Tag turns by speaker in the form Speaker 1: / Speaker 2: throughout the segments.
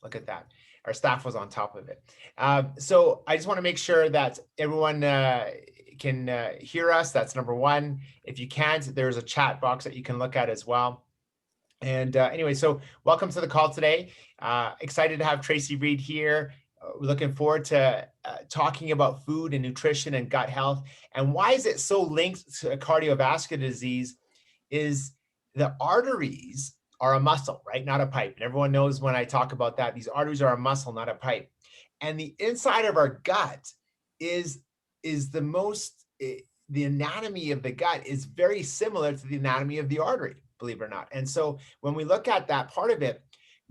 Speaker 1: Look at that. Our staff was on top of it. So I just want to make sure that everyone can hear us. That's number one. If you can't, there's a chat box that you can look at as well. And anyway, so welcome to the call today. Excited to have Tracey Reed here. We're looking forward to talking about food and nutrition and gut health. And why is it so linked to cardiovascular disease is the arteries are a muscle, right? Not a pipe. And everyone knows when I talk about that, these arteries are a muscle, not a pipe. And the inside of our gut is the most, the anatomy of the gut is very similar to the anatomy of the artery, believe it or not. And so when we look at that part of it,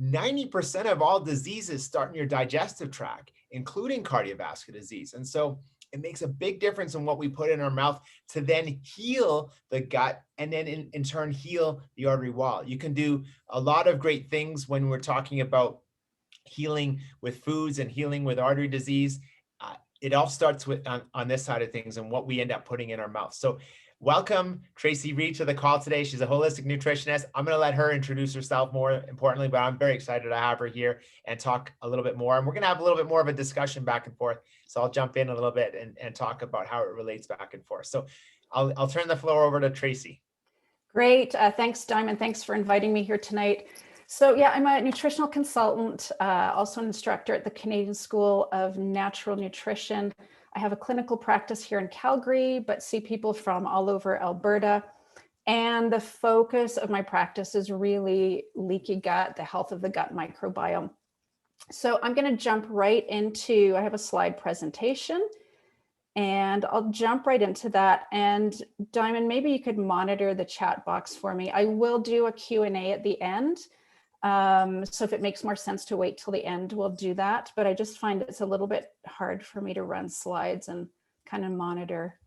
Speaker 1: 90% of all diseases start in your digestive tract, including cardiovascular disease. And so it makes a big difference in what we put in our mouth to then heal the gut and then in turn heal the artery wall. You can do a lot of great things when we're talking about healing with foods and healing with artery disease. It all starts with on this side of things and what we end up putting in our mouth. So welcome Tracey Reed to the call today. She's a holistic nutritionist. I'm going to let her introduce herself more importantly, but I'm very excited to have her here and talk a little bit more. And we're going to have a little bit more of a discussion back and forth. So I'll jump in a little bit and talk about how it relates back and forth. So I'll turn the floor over to Tracey.
Speaker 2: Great. Thanks, Diamond. Thanks for inviting me here tonight. So yeah, I'm a nutritional consultant, also an instructor at the Canadian School of Natural Nutrition. I have a clinical practice here in Calgary, but see people from all over Alberta. And the focus of my practice is really leaky gut, the health of the gut microbiome. So I'm going to jump right into, I have a slide presentation and I'll jump right into that. And Diamond, maybe you could monitor the chat box for me. I will do a Q&A at the end. So if it makes more sense to wait till the end, we'll do that. But I just find it's a little bit hard for me to run slides and kind of monitor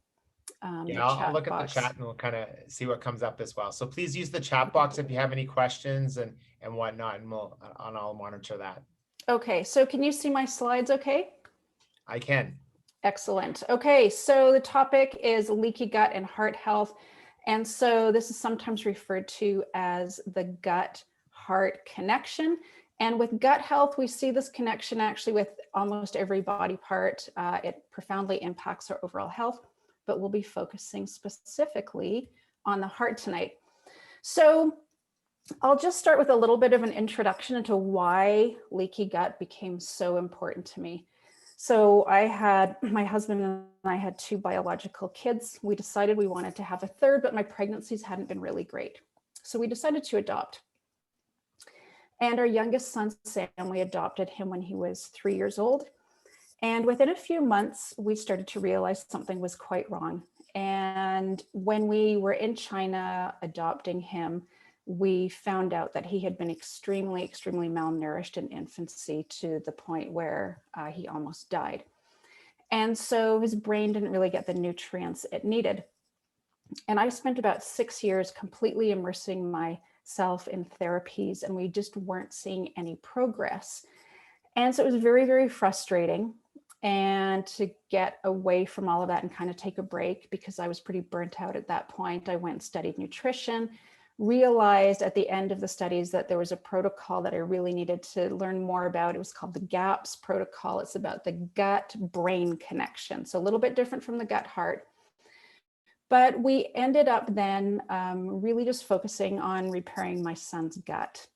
Speaker 1: I'll look at the chat and we'll kind of see what comes up as well. So please use the chat box if you have any questions and whatnot, and I'll monitor that.
Speaker 2: Okay, so can you see my slides okay?
Speaker 1: I can.
Speaker 2: Excellent. Okay, so the topic is leaky gut and heart health. And so this is sometimes referred to as the gut-heart connection. And with gut health, we see this connection actually with almost every body part. It profoundly impacts our overall health, but we'll be focusing specifically on the heart tonight. So I'll just start with a little bit of an introduction into why leaky gut became so important to me. So my husband and I had 2 biological kids. We decided we wanted to have a third, but my pregnancies hadn't been really great. So we decided to adopt. And our youngest son, Sam, we adopted him when he was 3 years old. And within a few months, we started to realize something was quite wrong. And when we were in China adopting him, we found out that he had been extremely, extremely malnourished in infancy to the point where he almost died. And so his brain didn't really get the nutrients it needed. And I spent about 6 years completely immersing myself in therapies, and we just weren't seeing any progress. And so it was very, very frustrating. And to get away from all of that and kind of take a break, because I was pretty burnt out at that point, I went and studied nutrition, realized at the end of the studies that there was a protocol that I really needed to learn more about. It was called the GAPS protocol. It's about the gut-brain connection. So a little bit different from the gut-heart. But we ended up then really just focusing on repairing my son's gut.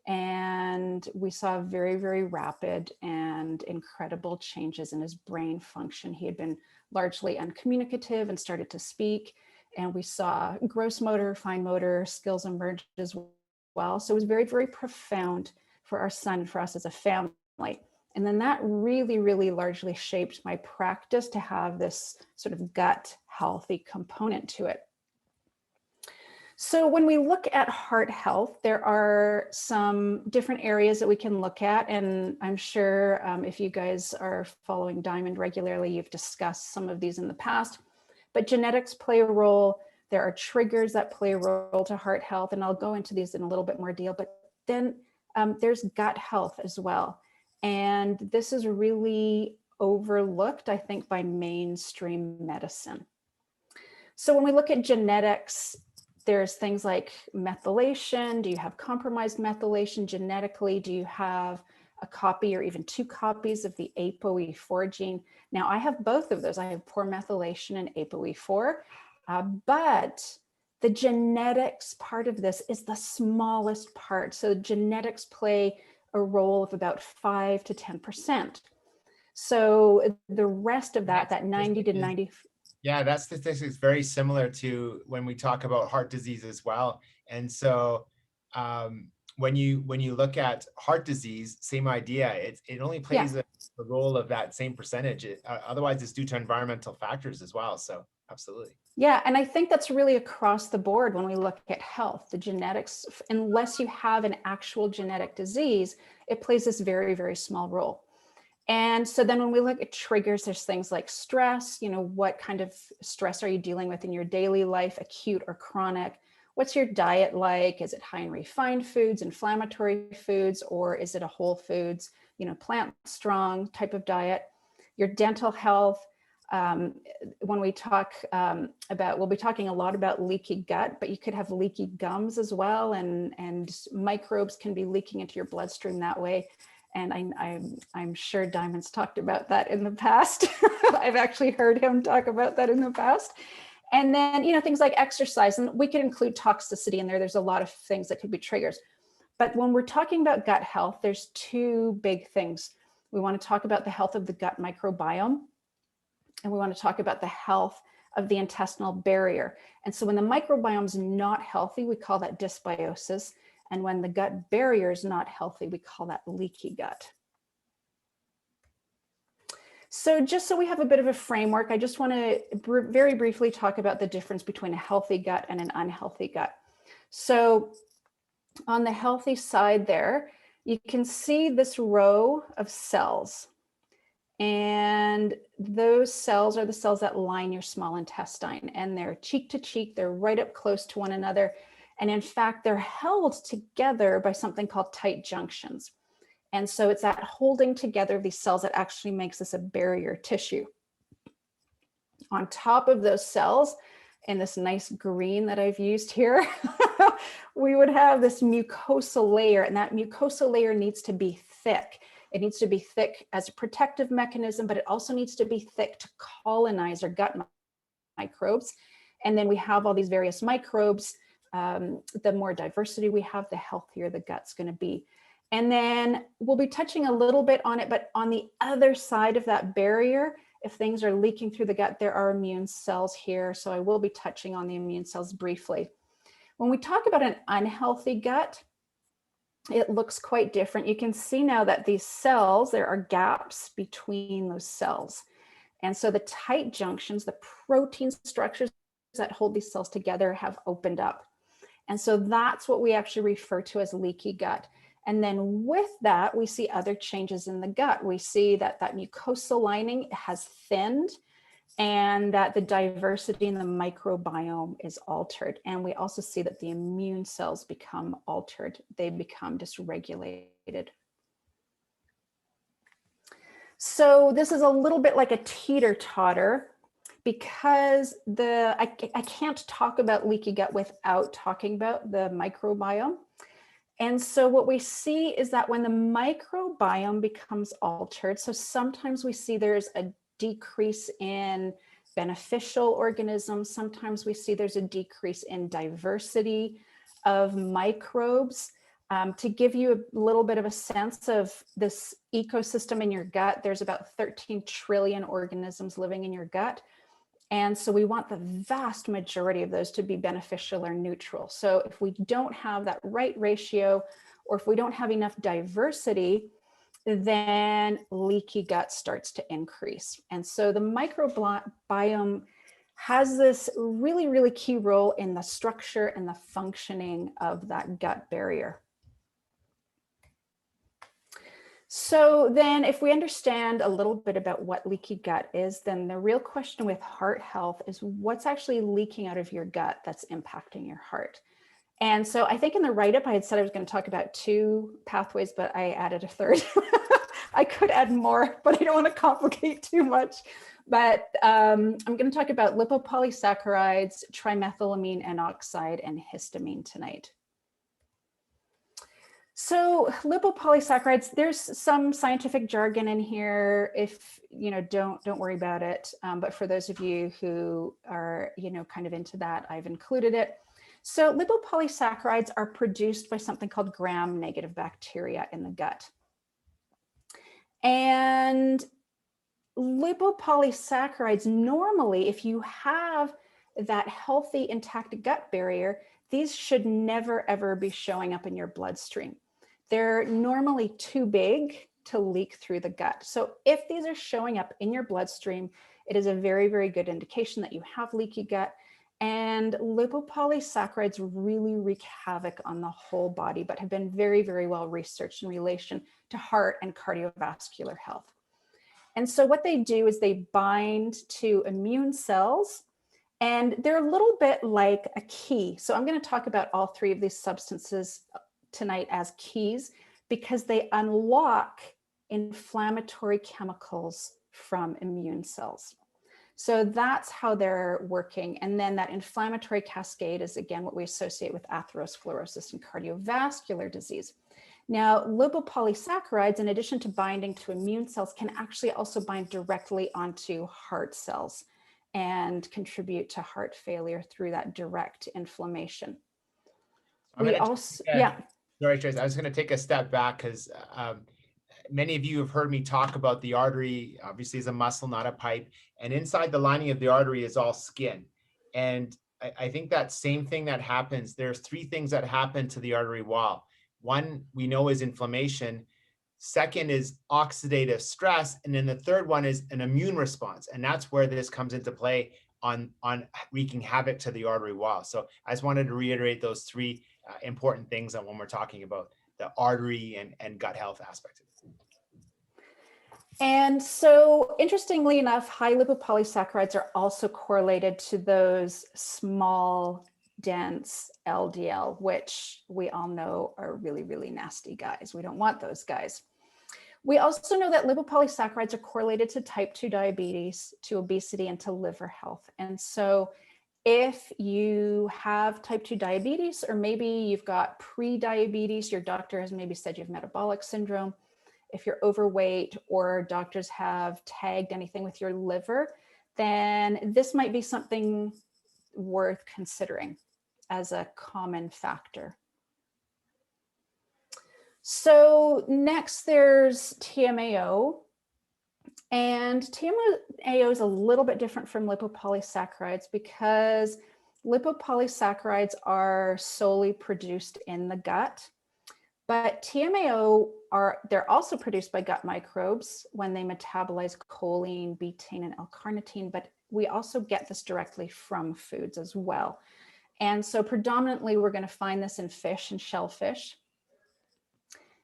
Speaker 2: And we saw very, very rapid and incredible changes in his brain function. He had been largely uncommunicative and started to speak. And we saw gross motor, fine motor skills emerge as well. So it was very, very profound for our son, for us as a family. And then that really, really largely shaped my practice to have this sort of gut healthy component to it. So when we look at heart health, there are some different areas that we can look at. And I'm sure if you guys are following Diamond regularly, you've discussed some of these in the past. But genetics play a role. There are triggers that play a role to heart health. And I'll go into these in a little bit more detail. But then there's gut health as well. And this is really overlooked, I think, by mainstream medicine. So when we look at genetics, there's things like methylation. Do you have compromised methylation genetically? Do you have a copy or even 2 copies of the ApoE4 gene. Now I have both of those. I have poor methylation and ApoE4, but the genetics part of this is the smallest part. So genetics play a role of about 5 to 10%. So the rest of that 90 to 90.
Speaker 1: Yeah, that statistic is very similar to when we talk about heart disease as well. And so when you look at heart disease, same idea. It only plays a role of that same percentage. Otherwise, it's due to environmental factors as well. So absolutely.
Speaker 2: Yeah, and I think that's really across the board when we look at health. The genetics, unless you have an actual genetic disease, it plays this very, very small role. And so then when we look at triggers, there's things like stress, what kind of stress are you dealing with in your daily life, acute or chronic? What's your diet like? Is it high in refined foods, inflammatory foods, or is it a whole foods, plant strong type of diet? Your dental health. When we talk we'll be talking a lot about leaky gut, but you could have leaky gums as well, and microbes can be leaking into your bloodstream that way. And I'm sure Diamond's talked about that in the past. I've actually heard him talk about that in the past. And then, things like exercise, and we could include toxicity in there. There's a lot of things that could be triggers. But when we're talking about gut health, there's 2 big things. We want to talk about the health of the gut microbiome, and we want to talk about the health of the intestinal barrier. And so when the microbiome is not healthy, we call that dysbiosis. And when the gut barrier is not healthy, we call that leaky gut. So just so we have a bit of a framework, I just want to very briefly talk about the difference between a healthy gut and an unhealthy gut. So on the healthy side there, you can see this row of cells. And those cells are the cells that line your small intestine, and they're cheek to cheek, they're right up close to one another. And in fact, they're held together by something called tight junctions. And so it's that holding together of these cells that actually makes this a barrier tissue. On top of those cells, in this nice green that I've used here, we would have this mucosal layer, and that mucosal layer needs to be thick. It needs to be thick as a protective mechanism, but it also needs to be thick to colonize our gut microbes. And then we have all these various microbes. The more diversity we have, the healthier the gut's going to be. And then we'll be touching a little bit on it, but on the other side of that barrier, if things are leaking through the gut, there are immune cells here. So I will be touching on the immune cells briefly. When we talk about an unhealthy gut, it looks quite different. You can see now that these cells, there are gaps between those cells. And so the tight junctions, the protein structures that hold these cells together have opened up. And so that's what we actually refer to as leaky gut. And then with that, we see other changes in the gut. We see that that mucosal lining has thinned, and that the diversity in the microbiome is altered. And we also see that the immune cells become altered. They become dysregulated. So this is a little bit like a teeter-totter, because I can't talk about leaky gut without talking about the microbiome. And so what we see is that when the microbiome becomes altered, so sometimes we see there's a decrease in beneficial organisms. Sometimes we see there's a decrease in diversity of microbes. To give you a little bit of a sense of this ecosystem in your gut, there's about 13 trillion organisms living in your gut. And so we want the vast majority of those to be beneficial or neutral. So if we don't have that right ratio, or if we don't have enough diversity, then leaky gut starts to increase. And so the microbiome has this really, really key role in the structure and the functioning of that gut barrier. So then if we understand a little bit about what leaky gut is, then the real question with heart health is what's actually leaking out of your gut that's impacting your heart. And so I think in the write-up, I had said I was going to talk about 2 pathways, but I added a 3rd. I could add more, but I don't want to complicate too much. But I'm going to talk about lipopolysaccharides, trimethylamine N oxide, and histamine tonight. So lipopolysaccharides, there's some scientific jargon in here. If don't worry about it. But for those of you who are kind of into that, I've included it. So lipopolysaccharides are produced by something called gram-negative bacteria in the gut. And lipopolysaccharides, normally, if you have that healthy, intact gut barrier, these should never, ever be showing up in your bloodstream. They're normally too big to leak through the gut. So if these are showing up in your bloodstream, it is a very, very good indication that you have leaky gut. And lipopolysaccharides really wreak havoc on the whole body, but have been very, very well researched in relation to heart and cardiovascular health. And so what they do is they bind to immune cells, and they're a little bit like a key. So I'm going to talk about all three of these substances tonight as keys because they unlock inflammatory chemicals from immune cells. So that's how they're working. And then that inflammatory cascade is, again, what we associate with atherosclerosis and cardiovascular disease. Now, lipopolysaccharides, in addition to binding to immune cells, can actually also bind directly onto heart cells and contribute to heart failure through that direct inflammation. We also, yeah.
Speaker 1: Sorry, Tracey, I was going to take a step back because many of you have heard me talk about the artery, obviously is a muscle, not a pipe. And inside the lining of the artery is all skin. And I think that same thing that happens, there's three things that happen to the artery wall. One we know is inflammation. Second is oxidative stress. And then the third one is an immune response. And that's where this comes into play on wreaking havoc to the artery wall. So I just wanted to reiterate those three important things when we're talking about the artery and gut health aspect of it.
Speaker 2: And so interestingly enough, high lipopolysaccharides are also correlated to those small, dense LDL, which we all know are really, really nasty guys. We don't want those guys. We also know that lipopolysaccharides are correlated to type 2 diabetes, to obesity, and to liver health. And so if you have type 2 diabetes, or maybe you've got pre-diabetes, your doctor has maybe said you have metabolic syndrome, if you're overweight or doctors have tagged anything with your liver, then this might be something worth considering as a common factor. So next there's TMAO. And TMAO is a little bit different from lipopolysaccharides because lipopolysaccharides are solely produced in the gut. But TMAO they're also produced by gut microbes when they metabolize choline, betaine, and L-carnitine, but we also get this directly from foods as well. And so predominantly we're going to find this in fish and shellfish.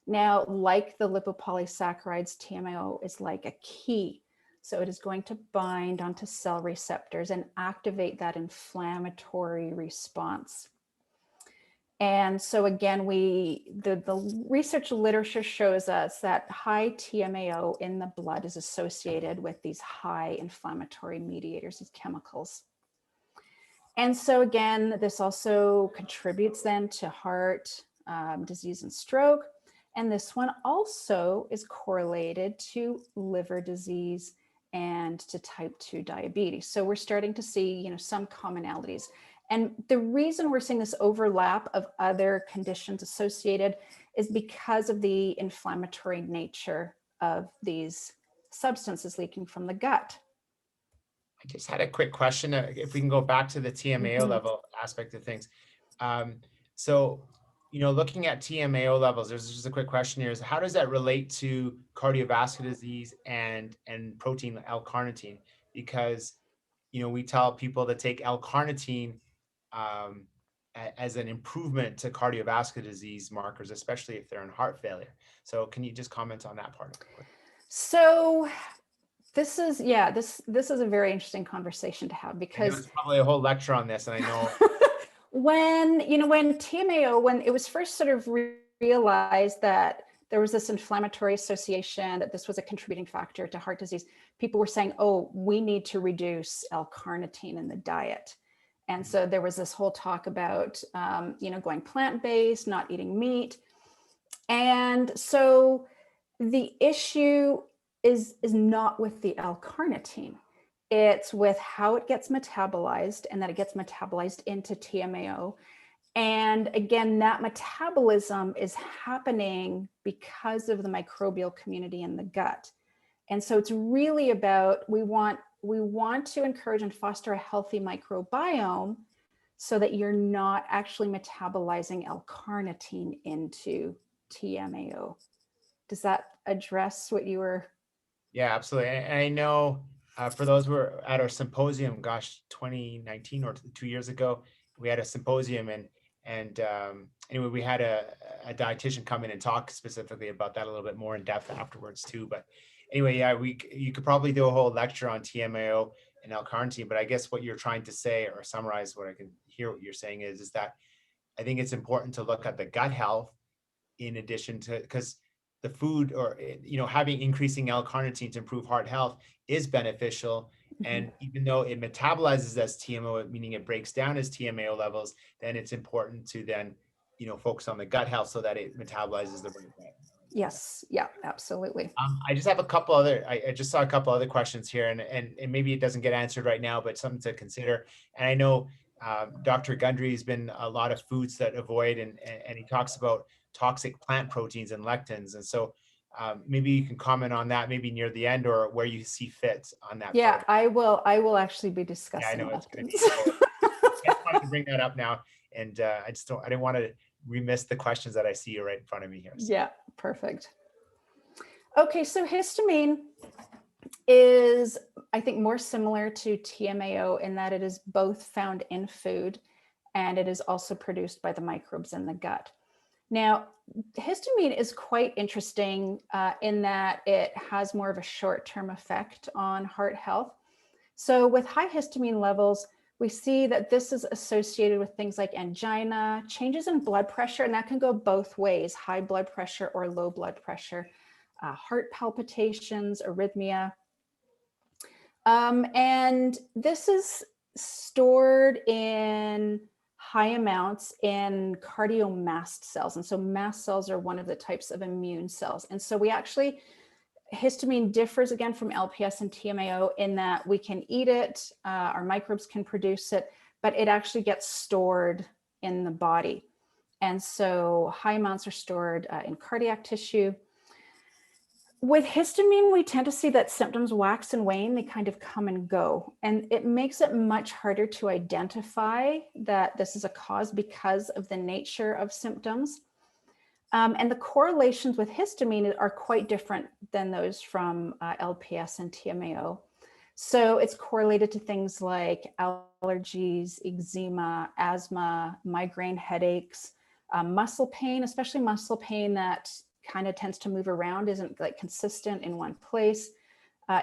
Speaker 2: Now, like the lipopolysaccharides, TMAO is like a key. So it is going to bind onto cell receptors and activate that inflammatory response. And so again, the research literature shows us that high TMAO in the blood is associated with these high inflammatory mediators, these chemicals. And so again, this also contributes then to heart disease and stroke. And this one also is correlated to liver disease and to type 2 diabetes. So we're starting to see, some commonalities. And the reason we're seeing this overlap of other conditions associated is because of the inflammatory nature of these substances leaking from the gut.
Speaker 1: I just had a quick question. If we can go back to the TMAO level aspect of things. So, looking at TMAO levels, there's just a quick question here is how does that relate to cardiovascular disease and protein L-carnitine? Because, we tell people to take L-carnitine as an improvement to cardiovascular disease markers, especially if they're in heart failure. So can you just comment on that part?
Speaker 2: So this is a very interesting conversation to have because
Speaker 1: it's probably a whole lecture on this, and I know
Speaker 2: when TMAO, when it was first sort of realized that there was this inflammatory association, that this was a contributing factor to heart disease, people were saying, oh, we need to reduce L-carnitine in the diet. And so there was this whole talk about, going plant-based, not eating meat. And so the issue is not with the L-carnitine. It's with how it gets metabolized, and that it gets metabolized into TMAO. And again, that metabolism is happening because of the microbial community in the gut. And so it's really about, we want to encourage and foster a healthy microbiome so that you're not actually metabolizing L-carnitine into TMAO. Does that address what you were?
Speaker 1: Yeah, absolutely. And I know for those who were at our symposium, gosh, 2019 or 2 years ago, we had a symposium, and anyway, we had a dietitian come in and talk specifically about that a little bit more in depth afterwards too. But anyway, yeah, you could probably do a whole lecture on TMAO and L-carnitine. But I guess what you're trying to say, or summarize what I can hear what you're saying, is that I think it's important to look at the gut health in addition to, because the food, or having increasing L-carnitine to improve heart health is beneficial. And even though it metabolizes as TMAO, meaning it breaks down as TMAO levels, then it's important to then focus on the gut health so that it metabolizes the right way.
Speaker 2: Yes. Yeah, absolutely.
Speaker 1: I just have a couple other, I just saw a couple other questions here, and maybe it doesn't get answered right now, but something to consider. And I know Dr. Gundry has been a lot of foods that avoid, and he talks about toxic plant proteins and lectins. And so maybe you can comment on that, maybe near the end, or where you see fit on that.
Speaker 2: Yeah, I will actually be
Speaker 1: Yeah, I
Speaker 2: discussing
Speaker 1: know it's going to
Speaker 2: lectins.
Speaker 1: be. I just wanted to bring that up now, and I didn't want to remiss the questions that I see right in front of me here. So.
Speaker 2: Yeah, perfect. Okay, so histamine is, I think, more similar to TMAO in that it is both found in food, and it is also produced by the microbes in the gut. Now, histamine is quite interesting in that it has more of a short-term effect on heart health. So with high histamine levels, we see that this is associated with things like angina, changes in blood pressure, and that can go both ways, high blood pressure or low blood pressure, heart palpitations, arrhythmia. And this is stored in high amounts in cardiomast cells. And so mast cells are one of the types of immune cells. And so we actually, histamine differs again from LPS and TMAO in that we can eat it, our microbes can produce it, but it actually gets stored in the body. And so high amounts are stored in cardiac tissue. With histamine, we tend to see that symptoms wax and wane, they kind of come and go. And it makes it much harder to identify that this is a cause because of the nature of symptoms. And the correlations with histamine are quite different than those from LPS and TMAO. So it's correlated to things like allergies, eczema, asthma, migraine headaches, muscle pain, especially muscle pain that kind of tends to move around, isn't like consistent in one place,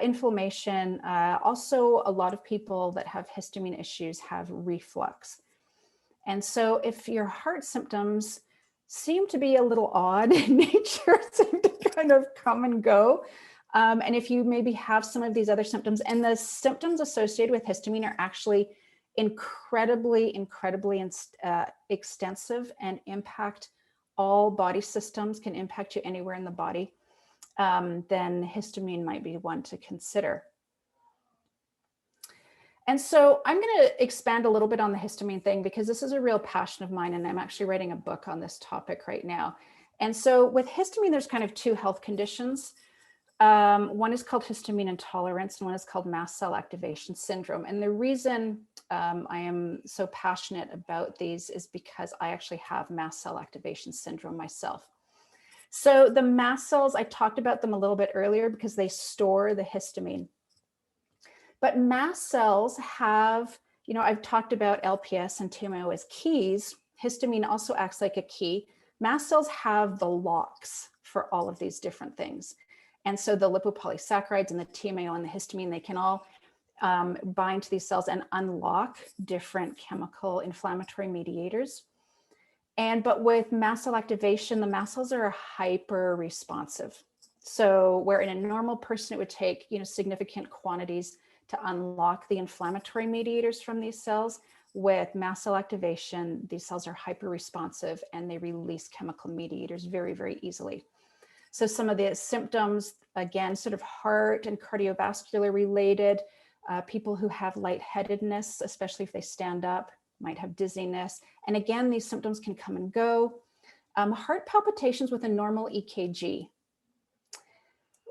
Speaker 2: inflammation. Also, a lot of people that have histamine issues have reflux. And so if your heart symptoms seem to be a little odd in nature, seem to kind of come and go, and if you maybe have some of these other symptoms, and the symptoms associated with histamine are actually incredibly extensive and impact all body systems, can impact you anywhere in the body, then histamine might be one to consider. And so I'm going to expand a little bit on the histamine thing because this is a real passion of mine, and I'm actually writing a book on this topic right now. And so with histamine, there's kind of two health conditions. One is called histamine intolerance, and one is called mast cell activation syndrome. And the reason I am so passionate about these is because I actually have mast cell activation syndrome myself. So the mast cells, I talked about them a little bit earlier because they store the histamine. But mast cells have, I've talked about LPS and TMAO as keys. Histamine also acts like a key. Mast cells have the locks for all of these different things. And so the lipopolysaccharides and the TMAO and the histamine, they can all bind to these cells and unlock different chemical inflammatory mediators. But with mast cell activation, the mast cells are hyper responsive. So where in a normal person, it would take, significant quantities to unlock the inflammatory mediators from these cells, with mast cell activation, these cells are hyper responsive and they release chemical mediators very, very easily. So some of the symptoms, again, sort of heart and cardiovascular related, people who have lightheadedness, especially if they stand up, might have dizziness. And again, these symptoms can come and go. Heart palpitations with a normal EKG,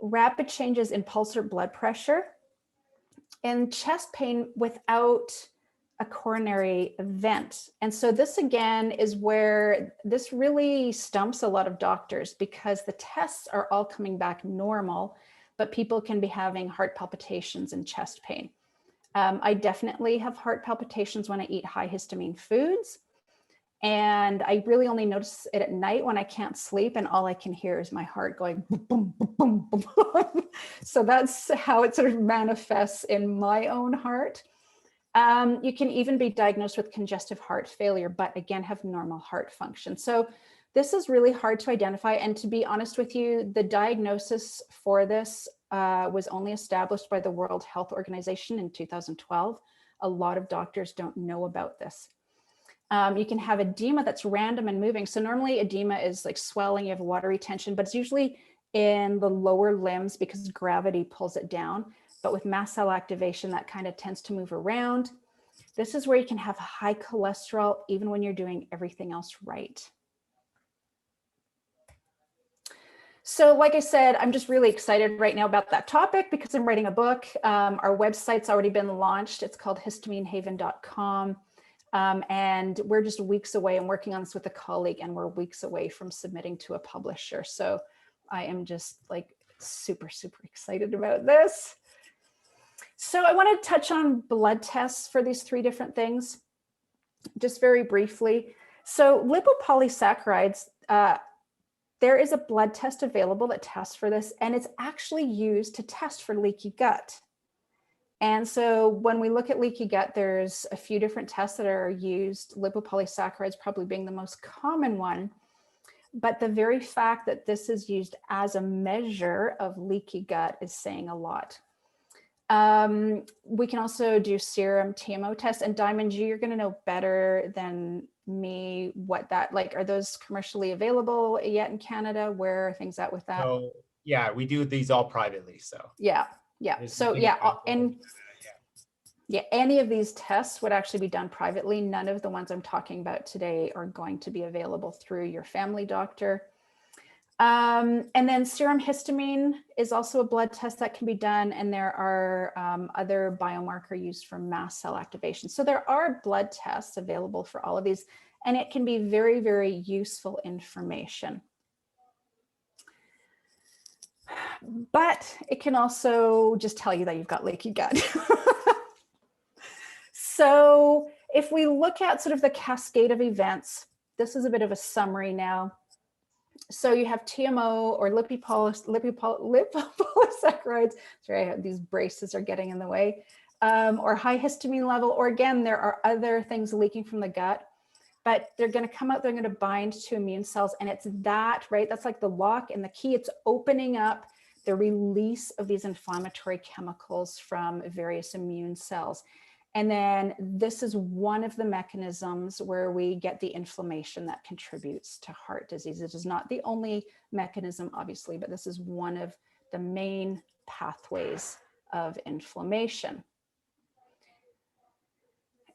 Speaker 2: rapid changes in pulse or blood pressure, and chest pain without a coronary event. And so this again is where this really stumps a lot of doctors, because the tests are all coming back normal, but people can be having heart palpitations and chest pain. I definitely have heart palpitations when I eat high histamine foods. And I really only notice it at night when I can't sleep and all I can hear is my heart going boom, boom, boom, boom, boom. So that's how it sort of manifests in my own heart. You can even be diagnosed with congestive heart failure, but again, have normal heart function. So this is really hard to identify. And to be honest with you, the diagnosis for this was only established by the World Health Organization in 2012. A lot of doctors don't know about this. You can have edema that's random and moving. So normally edema is like swelling, you have water retention, but it's usually in the lower limbs because gravity pulls it down. But with mast cell activation, that kind of tends to move around. This is where you can have high cholesterol even when you're doing everything else right. So like I said, I'm just really excited right now about that topic because I'm writing a book. Our website's already been launched. It's called histaminehaven.com. And we're just weeks away. I'm working on this with a colleague and we're weeks away from submitting to a publisher. So I am just like super, super excited about this. So I want to touch on blood tests for these three different things, just very briefly. So lipopolysaccharides, there is a blood test available that tests for this, and it's actually used to test for leaky gut. And so when we look at leaky gut, there's a few different tests that are used, lipopolysaccharides probably being the most common one. But the very fact that this is used as a measure of leaky gut is saying a lot. We can also do serum TMO tests, and Diamond G, you're going to know better than me what that, like, are those commercially available yet in Canada? Where are things at with that?
Speaker 1: So yeah, we do these all privately. So
Speaker 2: yeah. So yeah, and yeah, any of these tests would actually be done privately. None of the ones I'm talking about today are going to be available through your family doctor. And then serum histamine is also a blood test that can be done. And there are other biomarker used for mast cell activation. So there are blood tests available for all of these, and it can be very, very useful information. But it can also just tell you that you've got leaky gut. So if we look at sort of the cascade of events, this is a bit of a summary now. So you have TMO or lipopolysaccharides. Sorry, these braces are getting in the way. Or high histamine level, or again, there are other things leaking from the gut, but they're going to come out, they're going to bind to immune cells. And it's that, right? That's like the lock and the key. It's opening up the release of these inflammatory chemicals from various immune cells. And then this is one of the mechanisms where we get the inflammation that contributes to heart disease. It is not the only mechanism, obviously, but this is one of the main pathways of inflammation.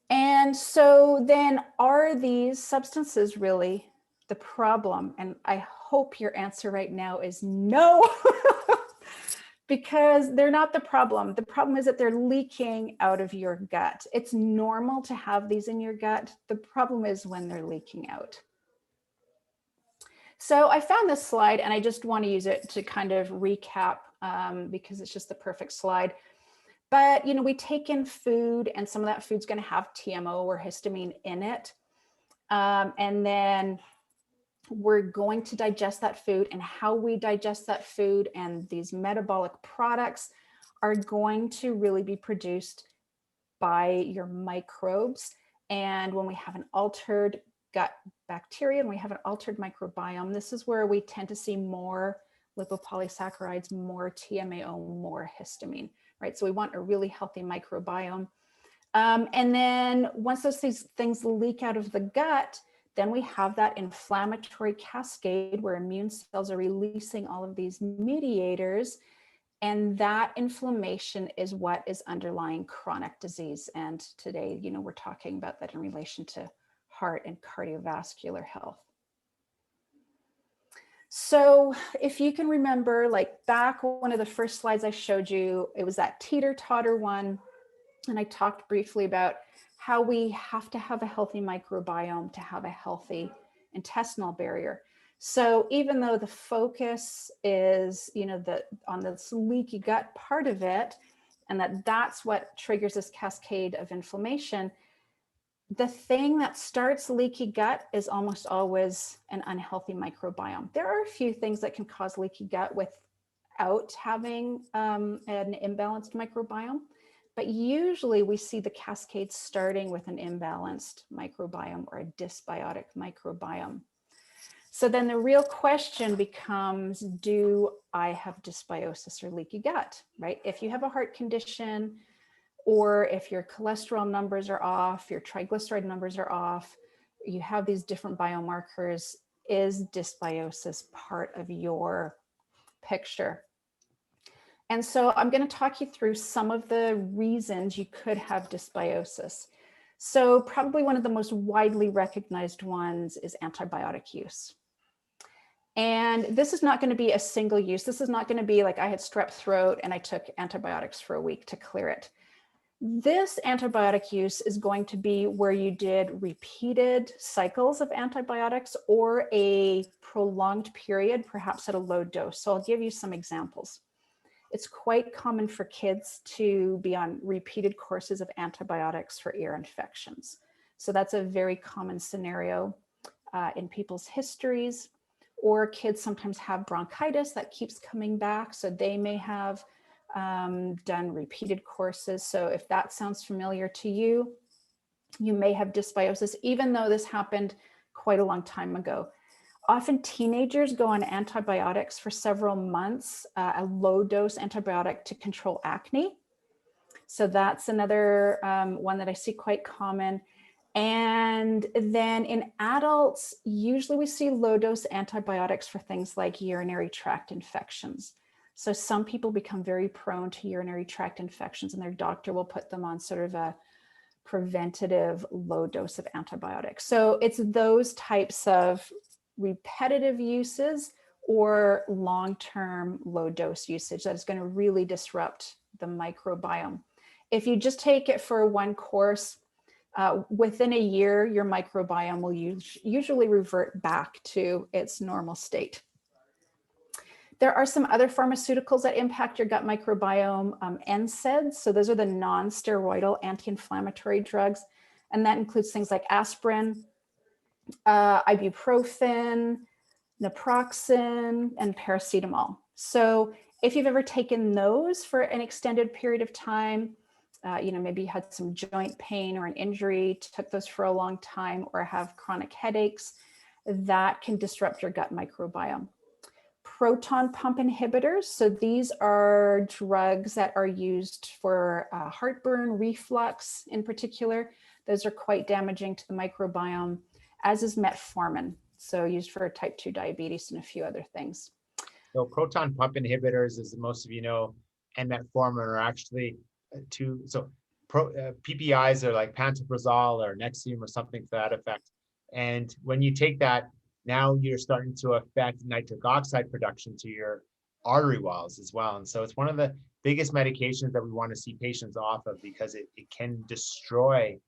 Speaker 2: And so then, are these substances really the problem? And I hope your answer right now is no. Because they're not the problem. The problem is that they're leaking out of your gut. It's normal to have these in your gut. The problem is when they're leaking out. So I found this slide and I just want to use it to kind of recap because it's just the perfect slide. But, you know, we take in food and some of that food's going to have TMO or histamine in it. And then we're going to digest that food, and how we digest that food and these metabolic products are going to really be produced by your microbes. And when we have an altered gut bacteria and we have an altered microbiome, this is where we tend to see more lipopolysaccharides, more TMAO, more histamine, right? So we want a really healthy microbiome. And then once these things leak out of the gut, then we have that inflammatory cascade where immune cells are releasing all of these mediators. And that inflammation is what is underlying chronic disease. And today, we're talking about that in relation to heart and cardiovascular health. So if you can remember, like back one of the first slides I showed you, it was that teeter-totter one. And I talked briefly about how we have to have a healthy microbiome to have a healthy intestinal barrier. So even though the focus is, on this leaky gut part of it, and that's what triggers this cascade of inflammation, the thing that starts leaky gut is almost always an unhealthy microbiome. There are a few things that can cause leaky gut without having an imbalanced microbiome. But usually we see the cascade starting with an imbalanced microbiome or a dysbiotic microbiome. So then the real question becomes, do I have dysbiosis or leaky gut, right? If you have a heart condition, or if your cholesterol numbers are off, your triglyceride numbers are off, you have these different biomarkers, is dysbiosis part of your picture? And so I'm going to talk you through some of the reasons you could have dysbiosis. So probably one of the most widely recognized ones is antibiotic use. And this is not going to be a single use. This is not going to be like I had strep throat and I took antibiotics for a week to clear it. This antibiotic use is going to be where you did repeated cycles of antibiotics or a prolonged period, perhaps at a low dose. So I'll give you some examples. It's quite common for kids to be on repeated courses of antibiotics for ear infections. So that's a very common scenario in people's histories. Or kids sometimes have bronchitis that keeps coming back. So they may have done repeated courses. So if that sounds familiar to you, you may have dysbiosis, even though this happened quite a long time ago. Often teenagers go on antibiotics for several months, a low dose antibiotic to control acne. So that's another one that I see quite common. And then in adults, usually we see low dose antibiotics for things like urinary tract infections. So some people become very prone to urinary tract infections and their doctor will put them on sort of a preventative low dose of antibiotics. So it's those types of repetitive uses or long-term low dose usage that is going to really disrupt the microbiome. If you just take it for one course, within a year, your microbiome will usually revert back to its normal state. There are some other pharmaceuticals that impact your gut microbiome, NSAIDs. So those are the non-steroidal anti-inflammatory drugs. And that includes things like aspirin, ibuprofen, naproxen, and paracetamol. So if you've ever taken those for an extended period of time, maybe you had some joint pain or an injury, took those for a long time, or have chronic headaches, that can disrupt your gut microbiome. Proton pump inhibitors. So these are drugs that are used for heartburn, reflux in particular. Those are quite damaging to the microbiome, as is metformin. So used for type 2 diabetes and a few other things.
Speaker 1: So proton pump inhibitors, as most of you know, and metformin are actually two. So PPIs are like pantoprazole or Nexium or something to that effect. And when you take that, now you're starting to affect nitric oxide production to your artery walls as well. And so it's one of the biggest medications that we want to see patients off of because it can destroy,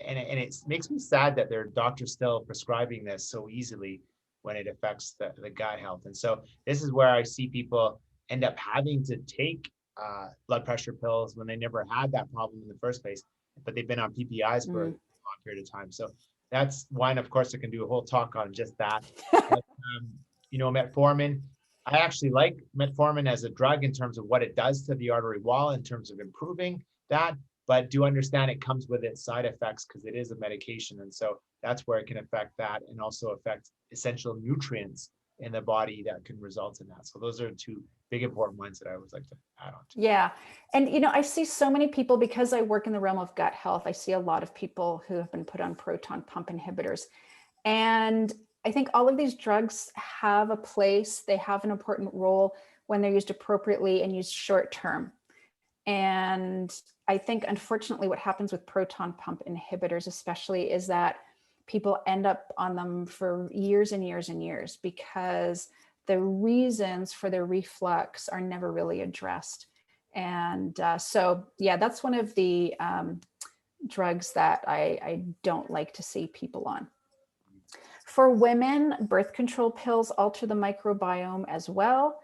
Speaker 1: and it makes me sad that there are doctors still prescribing this so easily when it affects the gut health. And so this is where I see people end up having to take blood pressure pills when they never had that problem in the first place, but they've been on PPIs for a long period of time. So that's one, of course, I can do a whole talk on just that. But, metformin, I actually like metformin as a drug in terms of what it does to the artery wall in terms of improving that, but do understand it comes with its side effects because it is a medication. And so that's where it can affect that and also affect essential nutrients in the body that can result in that. So those are two big important ones that I always like to add on to.
Speaker 2: Yeah. And, I see so many people, because I work in the realm of gut health, I see a lot of people who have been put on proton pump inhibitors. And I think all of these drugs have a place. They have an important role when they're used appropriately and used short term. And I think, unfortunately, what happens with proton pump inhibitors, especially, is that people end up on them for years and years and years because the reasons for their reflux are never really addressed. And so, yeah, that's one of the drugs that I don't like to see people on. For women, birth control pills alter the microbiome as well.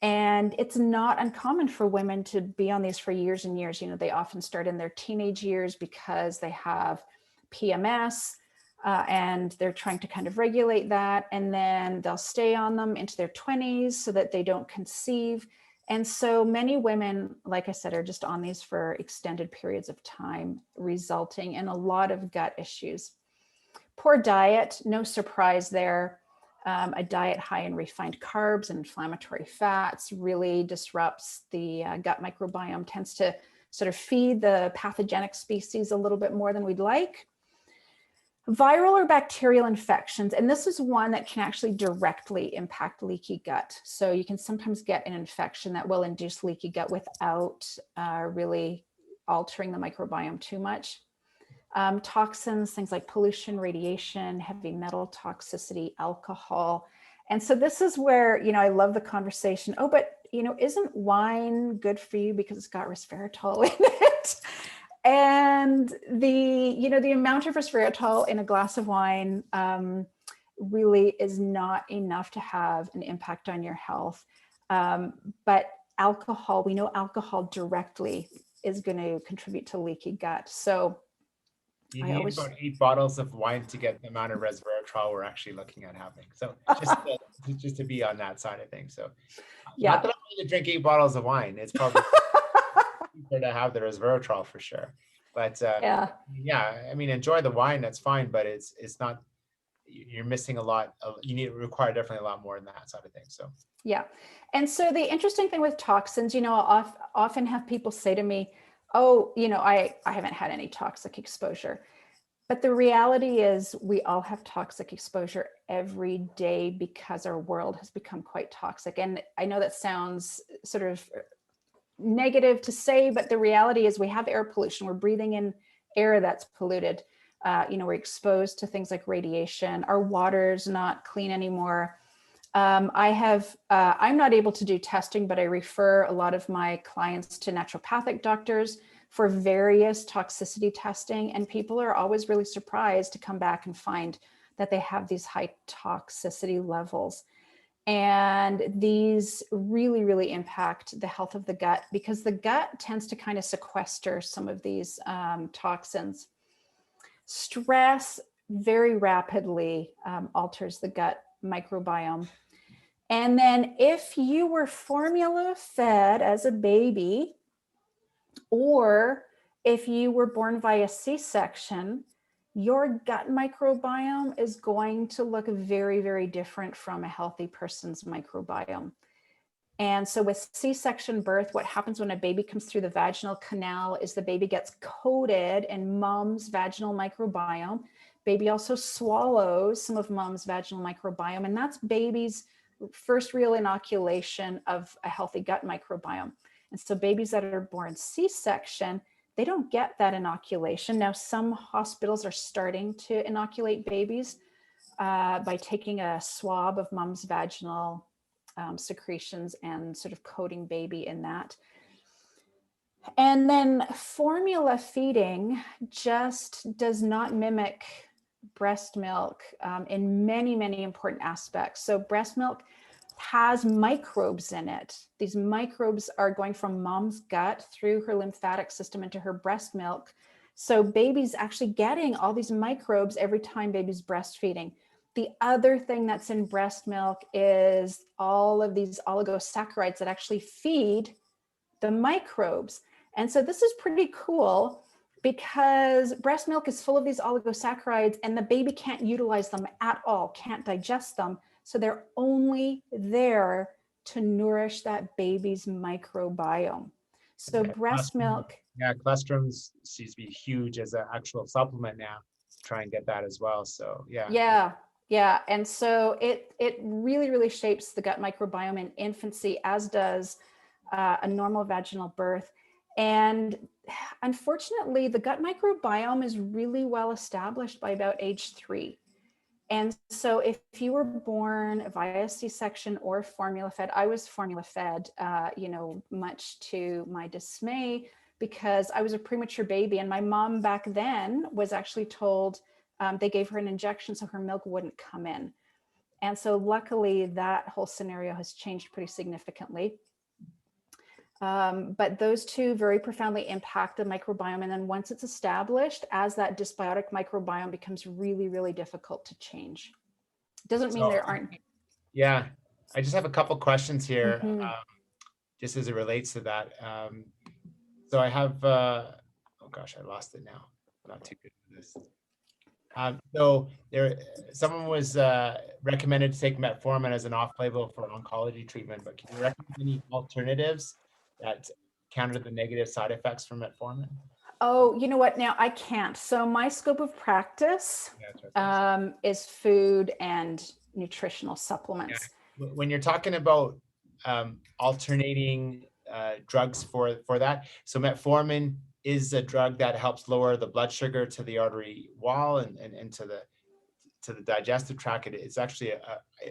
Speaker 2: And it's not uncommon for women to be on these for years and years. They often start in their teenage years because they have PMS and they're trying to kind of regulate that. And then they'll stay on them into their 20s so that they don't conceive. And so many women, like I said, are just on these for extended periods of time, resulting in a lot of gut issues. Poor diet, no surprise there. A diet high in refined carbs and inflammatory fats really disrupts the gut microbiome, tends to sort of feed the pathogenic species a little bit more than we'd like. Viral or bacterial infections, and this is one that can actually directly impact leaky gut. So you can sometimes get an infection that will induce leaky gut without really altering the microbiome too much. Toxins, things like pollution, radiation, heavy metal toxicity, alcohol. And so this is where, I love the conversation. Oh, but, isn't wine good for you because it's got resveratrol in it? And the amount of resveratrol in a glass of wine really is not enough to have an impact on your health. But alcohol, we know alcohol directly is going to contribute to leaky gut. So
Speaker 1: you need about 8 bottles of wine to get the amount of resveratrol we're actually looking at having. So just to be on that side of things. So
Speaker 2: yeah,
Speaker 1: not that I'm going to drink 8 bottles of wine. It's probably cheaper to have the resveratrol for sure. But yeah, I mean, enjoy the wine. That's fine, but it's not. You're missing a lot. You require definitely a lot more than that side of things. So
Speaker 2: yeah, and so the interesting thing with toxins, I'll often have people say to me, "Oh, I haven't had any toxic exposure." But the reality is we all have toxic exposure every day because our world has become quite toxic. And I know that sounds sort of negative to say, but the reality is we have air pollution. We're breathing in air that's polluted. We're exposed to things like radiation. Our water's not clean anymore. I'm not able to do testing, but I refer a lot of my clients to naturopathic doctors for various toxicity testing. And people are always really surprised to come back and find that they have these high toxicity levels. And these really, really impact the health of the gut because the gut tends to kind of sequester some of these toxins. Stress very rapidly alters the gut microbiome. And then if you were formula fed as a baby, or if you were born via C-section, your gut microbiome is going to look very, very different from a healthy person's microbiome. And so with C-section birth, what happens when a baby comes through the vaginal canal is the baby gets coated in mom's vaginal microbiome. Baby also swallows some of mom's vaginal microbiome, and that's baby's first real inoculation of a healthy gut microbiome. And so babies that are born C-section, they don't get that inoculation. Now, some hospitals are starting to inoculate babies by taking a swab of mom's vaginal secretions and sort of coating baby in that. And then formula feeding just does not mimic breast milk in many, many important aspects. So breast milk has microbes in it. These microbes are going from mom's gut through her lymphatic system into her breast milk. So baby's actually getting all these microbes every time baby's breastfeeding. The other thing that's in breast milk is all of these oligosaccharides that actually feed the microbes. And so this is pretty cool because breast milk is full of these oligosaccharides and the baby can't utilize them at all, can't digest them. So they're only there to nourish that baby's microbiome. So
Speaker 1: Yeah,
Speaker 2: breast milk.
Speaker 1: Yeah, colostrum seems to be huge as an actual supplement now. Try and get that as well. So yeah.
Speaker 2: Yeah. And so it really shapes the gut microbiome in infancy, as does a normal vaginal birth. And unfortunately, the gut microbiome is really well established by about age 3. And so if you were born via C-section or formula fed, I was formula fed, much to my dismay, because I was a premature baby. And my mom back then was actually told, they gave her an injection so her milk wouldn't come in. And so luckily that whole scenario has changed pretty significantly. But those two very profoundly impact the microbiome. And then once it's established, as that dysbiotic microbiome becomes really difficult to change. Doesn't mean there aren't.
Speaker 1: Yeah, I just have a couple questions here, just as it relates to that. So I have, oh gosh, I lost it now. I'm not too good at this. So someone was recommended to take metformin as an off-label for oncology treatment, but can you recommend any alternatives that counter the negative side effects from metformin?
Speaker 2: Oh, you know what? Now I can't. So my scope of practice is food and nutritional supplements.
Speaker 1: Yeah. When you're talking about alternating drugs for that, so metformin is a drug that helps lower the blood sugar to the artery wall and to the digestive tract. It's actually,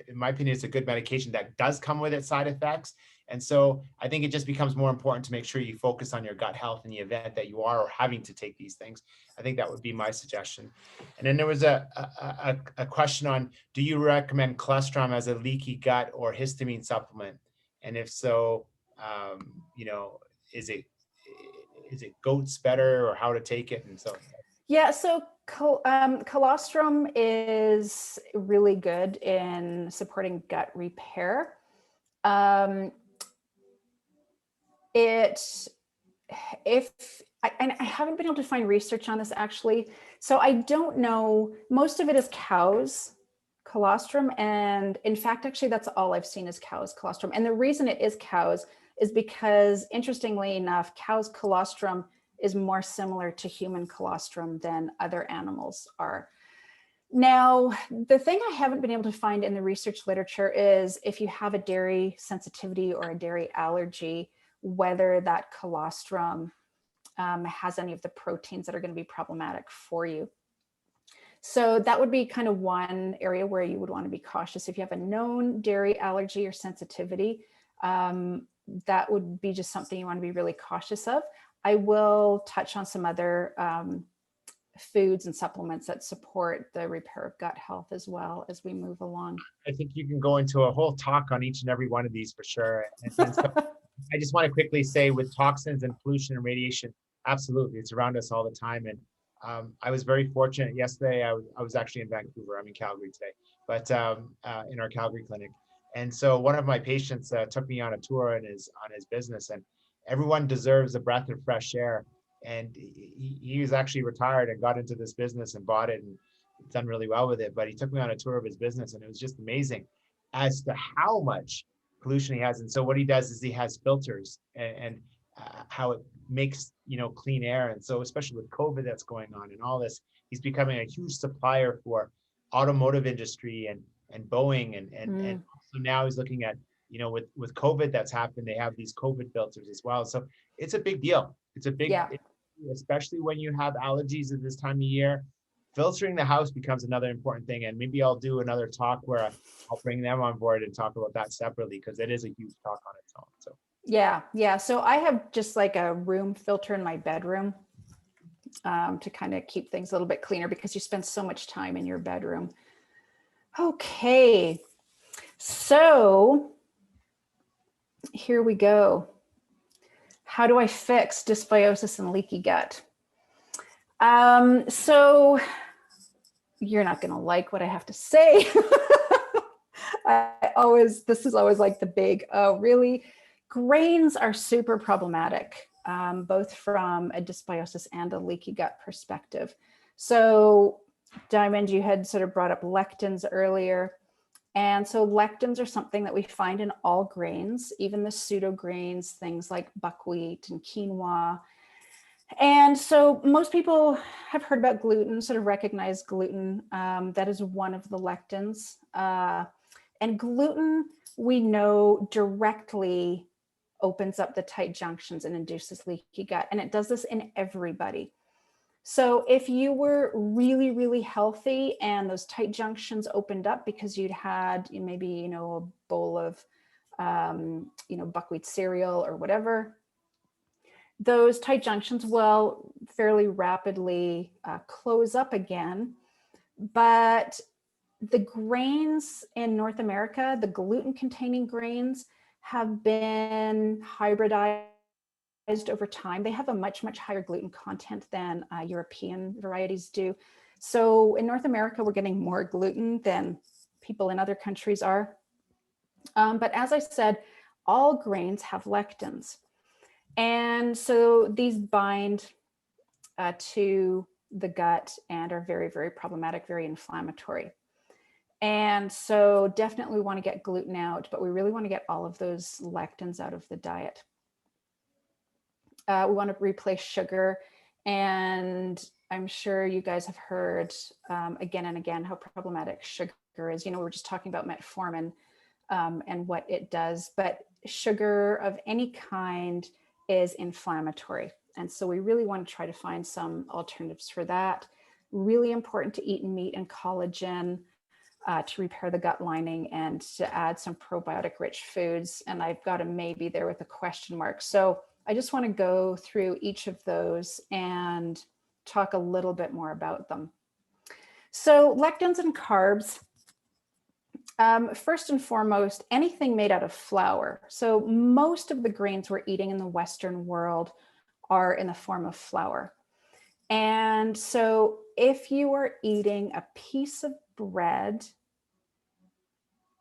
Speaker 1: in my opinion, it's a good medication that does come with its side effects. And so I think it just becomes more important to make sure you focus on your gut health in the event that you are having to take these things. I think that would be my suggestion. And then there was a question on, do you recommend colostrum as a leaky gut or histamine supplement? And if so, is it goats better, or how to take it? And so.
Speaker 2: Yeah, so colostrum is really good in supporting gut repair. I haven't been able to find research on this actually, so I don't know. Most of it is cows colostrum, and in fact, actually, that's all I've seen is cows colostrum. And the reason it is cows is because, interestingly enough, cows colostrum is more similar to human colostrum than other animals are. Now, the thing I haven't been able to find in the research literature is if you have a dairy sensitivity or a dairy allergy, whether that colostrum has any of the proteins that are going to be problematic for you. So that would be kind of one area where you would want to be cautious. If you have a known dairy allergy or sensitivity, that would be just something you want to be really cautious of. I will touch on some other foods and supplements that support the repair of gut health as well as we move along.
Speaker 1: I think you can go into a whole talk on each and every one of these for sure. And so I just want to quickly say, with toxins and pollution and radiation, absolutely, it's around us all the time. And I was very fortunate yesterday. I was actually in Vancouver. I'm in Calgary today, but in our Calgary clinic. And so one of my patients took me on a tour on his business, and everyone deserves a breath of fresh air. And he was actually retired and got into this business and bought it and done really well with it. But he took me on a tour of his business, and it was just amazing as to how much pollution he has. And so what he does is he has filters and how it makes, clean air. And so especially with COVID that's going on and all this, he's becoming a huge supplier for automotive industry and Boeing and also now he's looking at, with COVID that's happened, they have these COVID filters as well. So it's a big deal. It's a big, especially when you have allergies at this time of year. Filtering the house becomes another important thing. And maybe I'll do another talk where I'll bring them on board and talk about that separately, because it is a huge talk on its own. So
Speaker 2: yeah. So I have just like a room filter in my bedroom to kind of keep things a little bit cleaner, because you spend so much time in your bedroom. Okay, so here we go. How do I fix dysbiosis and leaky gut? So you're not going to like what I have to say. This is always like the big, oh, really? Grains are super problematic, both from a dysbiosis and a leaky gut perspective. So Diamond, you had sort of brought up lectins earlier. And so lectins are something that we find in all grains, even the pseudo grains, things like buckwheat and quinoa. And so most people have heard about gluten, sort of recognize gluten. That is one of the lectins. And gluten, we know, directly opens up the tight junctions and induces leaky gut. And it does this in everybody. So if you were really, really healthy and those tight junctions opened up because you'd had maybe, a bowl of, buckwheat cereal or whatever, those tight junctions will fairly rapidly close up again. But the grains in North America, the gluten-containing grains, have been hybridized over time. They have a much, much higher gluten content than European varieties do. So in North America, we're getting more gluten than people in other countries are. But as I said, all grains have lectins. And so these bind to the gut and are very, very problematic, very inflammatory. And so definitely we want to get gluten out, but we really want to get all of those lectins out of the diet. We want to replace sugar. And I'm sure you guys have heard again and again how problematic sugar is. We were just talking about metformin and what it does, but sugar of any kind is inflammatory. And so we really want to try to find some alternatives for that. Really important to eat meat and collagen to repair the gut lining and to add some probiotic rich foods. And I've got a maybe there with a question mark. So I just want to go through each of those and talk a little bit more about them. So lectins and carbs. First and foremost, anything made out of flour. So most of the grains we're eating in the Western world are in the form of flour. And so if you are eating a piece of bread,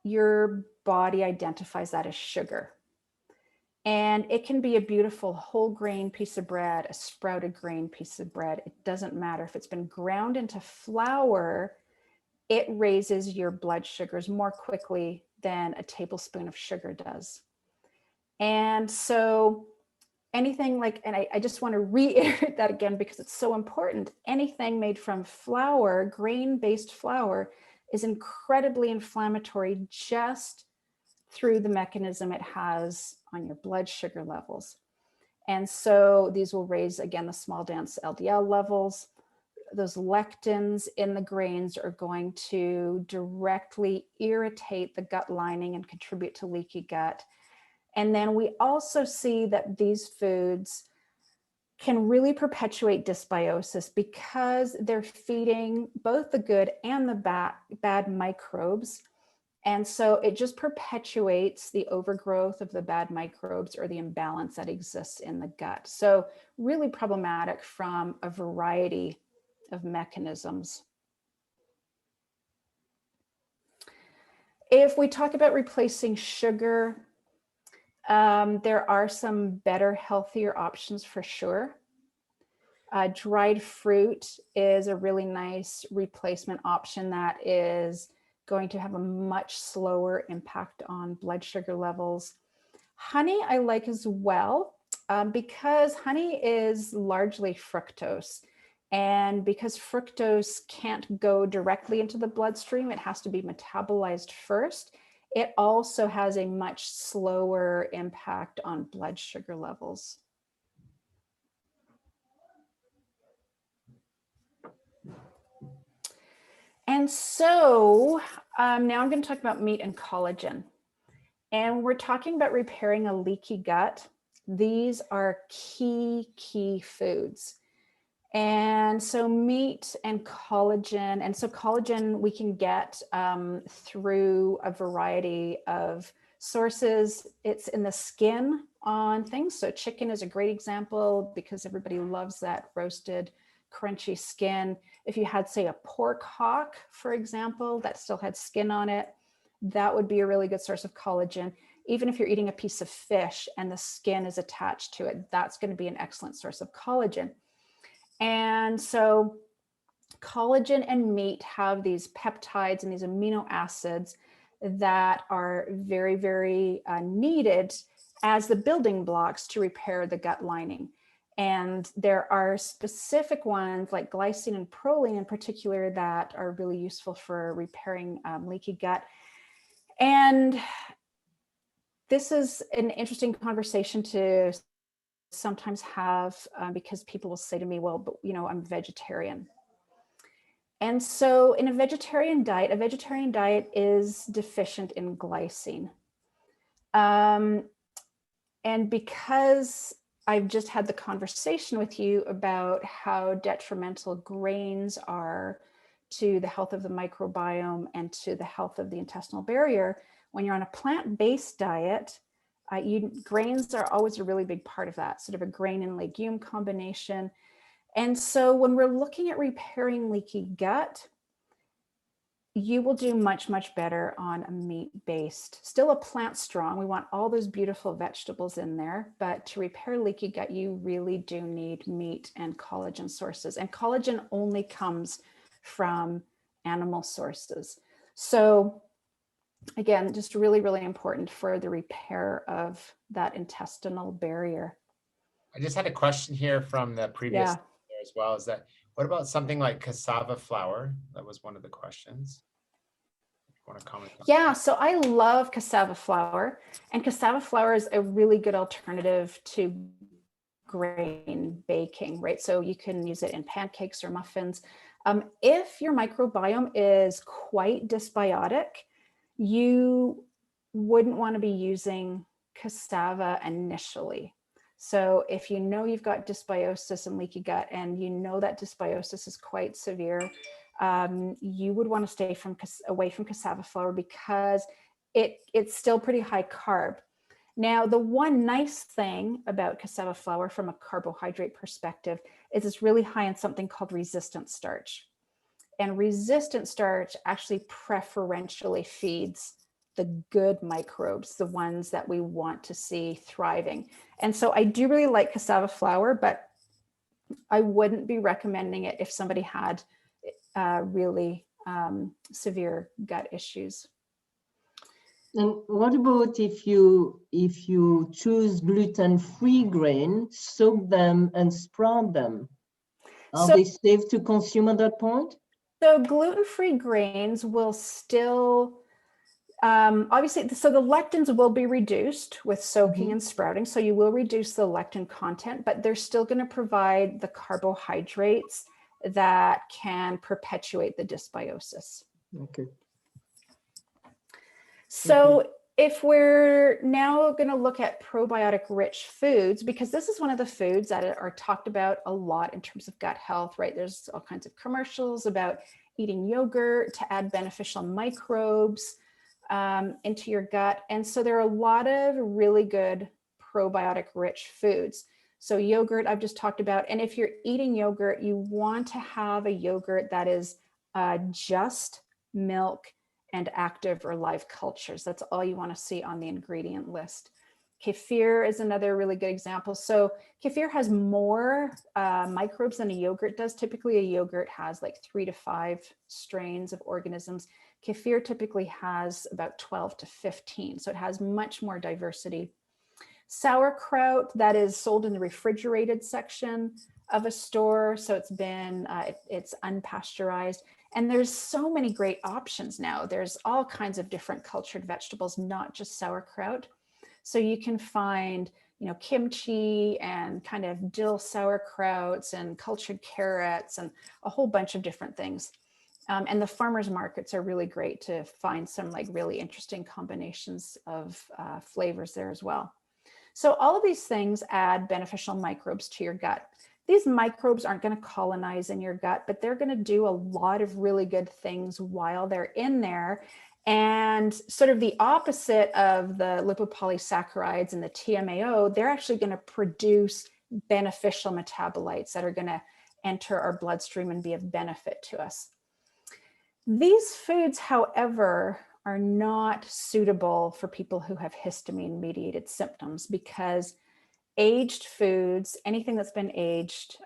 Speaker 2: your body identifies that as sugar. And it can be a beautiful whole grain piece of bread, a sprouted grain piece of bread. It doesn't matter. If it's been ground into flour, it raises your blood sugars more quickly than a tablespoon of sugar does. And so anything like, and I just want to reiterate that again because it's so important, anything made from flour, grain-based flour, is incredibly inflammatory just through the mechanism it has on your blood sugar levels. And so these will raise, again, the small dense LDL levels. Those lectins in the grains are going to directly irritate the gut lining and contribute to leaky gut. And then we also see that these foods can really perpetuate dysbiosis because they're feeding both the good and the bad microbes. And so it just perpetuates the overgrowth of the bad microbes or the imbalance that exists in the gut. So really problematic from a variety of mechanisms. If we talk about replacing sugar, there are some better, healthier options for sure. Dried fruit is a really nice replacement option that is going to have a much slower impact on blood sugar levels. Honey I like as well because honey is largely fructose. And because fructose can't go directly into the bloodstream, it has to be metabolized first. It also has a much slower impact on blood sugar levels. And so now I'm going to talk about meat and collagen. And we're talking about repairing a leaky gut. These are key foods. And so meat and collagen, and so collagen we can get through a variety of sources. It's in the skin on things. So chicken is a great example because everybody loves that roasted, crunchy skin. If you had, say, a pork hock, for example, that still had skin on it, that would be a really good source of collagen. Even if you're eating a piece of fish and the skin is attached to it, that's going to be an excellent source of collagen. And so collagen and meat have these peptides and these amino acids that are very, very needed as the building blocks to repair the gut lining. And there are specific ones like glycine and proline in particular that are really useful for repairing leaky gut. And this is an interesting conversation to sometimes have because people will say to me, well, but I'm vegetarian. And so in a vegetarian diet is deficient in glycine. And because I've just had the conversation with you about how detrimental grains are to the health of the microbiome and to the health of the intestinal barrier, when you're on a plant-based diet, grains are always a really big part of that, sort of a grain and legume combination. And so when we're looking at repairing leaky gut, you will do much, much better on a meat-based, still a plant strong. We want all those beautiful vegetables in there, but to repair leaky gut, you really do need meat and collagen sources. And collagen only comes from animal sources. So again, just really, really important for the repair of that intestinal barrier.
Speaker 1: I just had a question here from the previous
Speaker 2: Yeah.
Speaker 1: as well, is that what about something like cassava flour? That was one of the questions. Want to comment on
Speaker 2: yeah, so I love cassava flour, and cassava flour is a really good alternative to grain baking, right? So you can use it in pancakes or muffins. If your microbiome is quite dysbiotic, you wouldn't want to be using cassava initially. So if you know you've got dysbiosis and leaky gut, and you know that dysbiosis is quite severe, you would want to stay away from cassava flour because it's still pretty high carb. Now, the one nice thing about cassava flour from a carbohydrate perspective is it's really high in something called resistant starch. And resistant starch actually preferentially feeds the good microbes, the ones that we want to see thriving. And so I do really like cassava flour, but I wouldn't be recommending it if somebody had really severe gut issues.
Speaker 3: And what about if you choose gluten-free grain, soak them and sprout them? Are they safe to consume at that point?
Speaker 2: So gluten-free grains will still, obviously, so the lectins will be reduced with soaking and sprouting. So you will reduce the lectin content, but they're still going to provide the carbohydrates that can perpetuate the dysbiosis.
Speaker 3: Okay.
Speaker 2: So if we're now going to look at probiotic rich foods, because this is one of the foods that are talked about a lot in terms of gut health, right? There's all kinds of commercials about eating yogurt to add beneficial microbes into your gut. And so there are a lot of really good probiotic rich foods. So yogurt, I've just talked about. And if you're eating yogurt, you want to have a yogurt that is just milk and active or live cultures. That's all you want to see on the ingredient list. Kefir is another really good example. So kefir has more microbes than a yogurt does. Typically a yogurt has like 3 to 5 strains of organisms. Kefir typically has about 12 to 15. So it has much more diversity. Sauerkraut, that is sold in the refrigerated section of a store. So it's been, it's unpasteurized. And there's so many great options now. There's all kinds of different cultured vegetables, not just sauerkraut. So you can find, kimchi and kind of dill sauerkrauts and cultured carrots and a whole bunch of different things. And the farmers markets are really great to find some like really interesting combinations of flavors there as well. So all of these things add beneficial microbes to your gut. These microbes aren't going to colonize in your gut, but they're going to do a lot of really good things while they're in there. And sort of the opposite of the lipopolysaccharides and the TMAO, they're actually going to produce beneficial metabolites that are going to enter our bloodstream and be of benefit to us. These foods, however, are not suitable for people who have histamine-mediated symptoms because aged foods, anything that's been aged,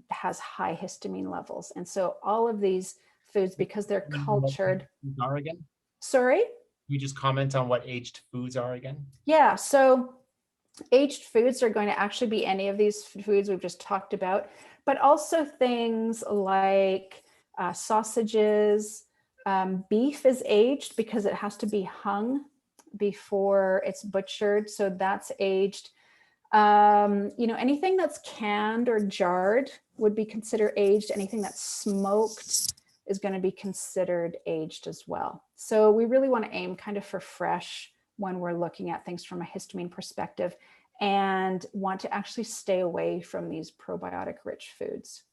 Speaker 2: has high histamine levels. And so all of these foods, because they're cultured.
Speaker 1: Oregon?
Speaker 2: Sorry?
Speaker 1: you just comment on what aged foods are again?
Speaker 2: Yeah, so aged foods are going to actually be any of these foods we've just talked about, but also things like sausages. Beef is aged because it has to be hung before it's butchered, so that's aged. Anything that's canned or jarred would be considered aged. Anything that's smoked is going to be considered aged as well. So we really want to aim kind of for fresh when we're looking at things from a histamine perspective, and want to actually stay away from these probiotic rich foods.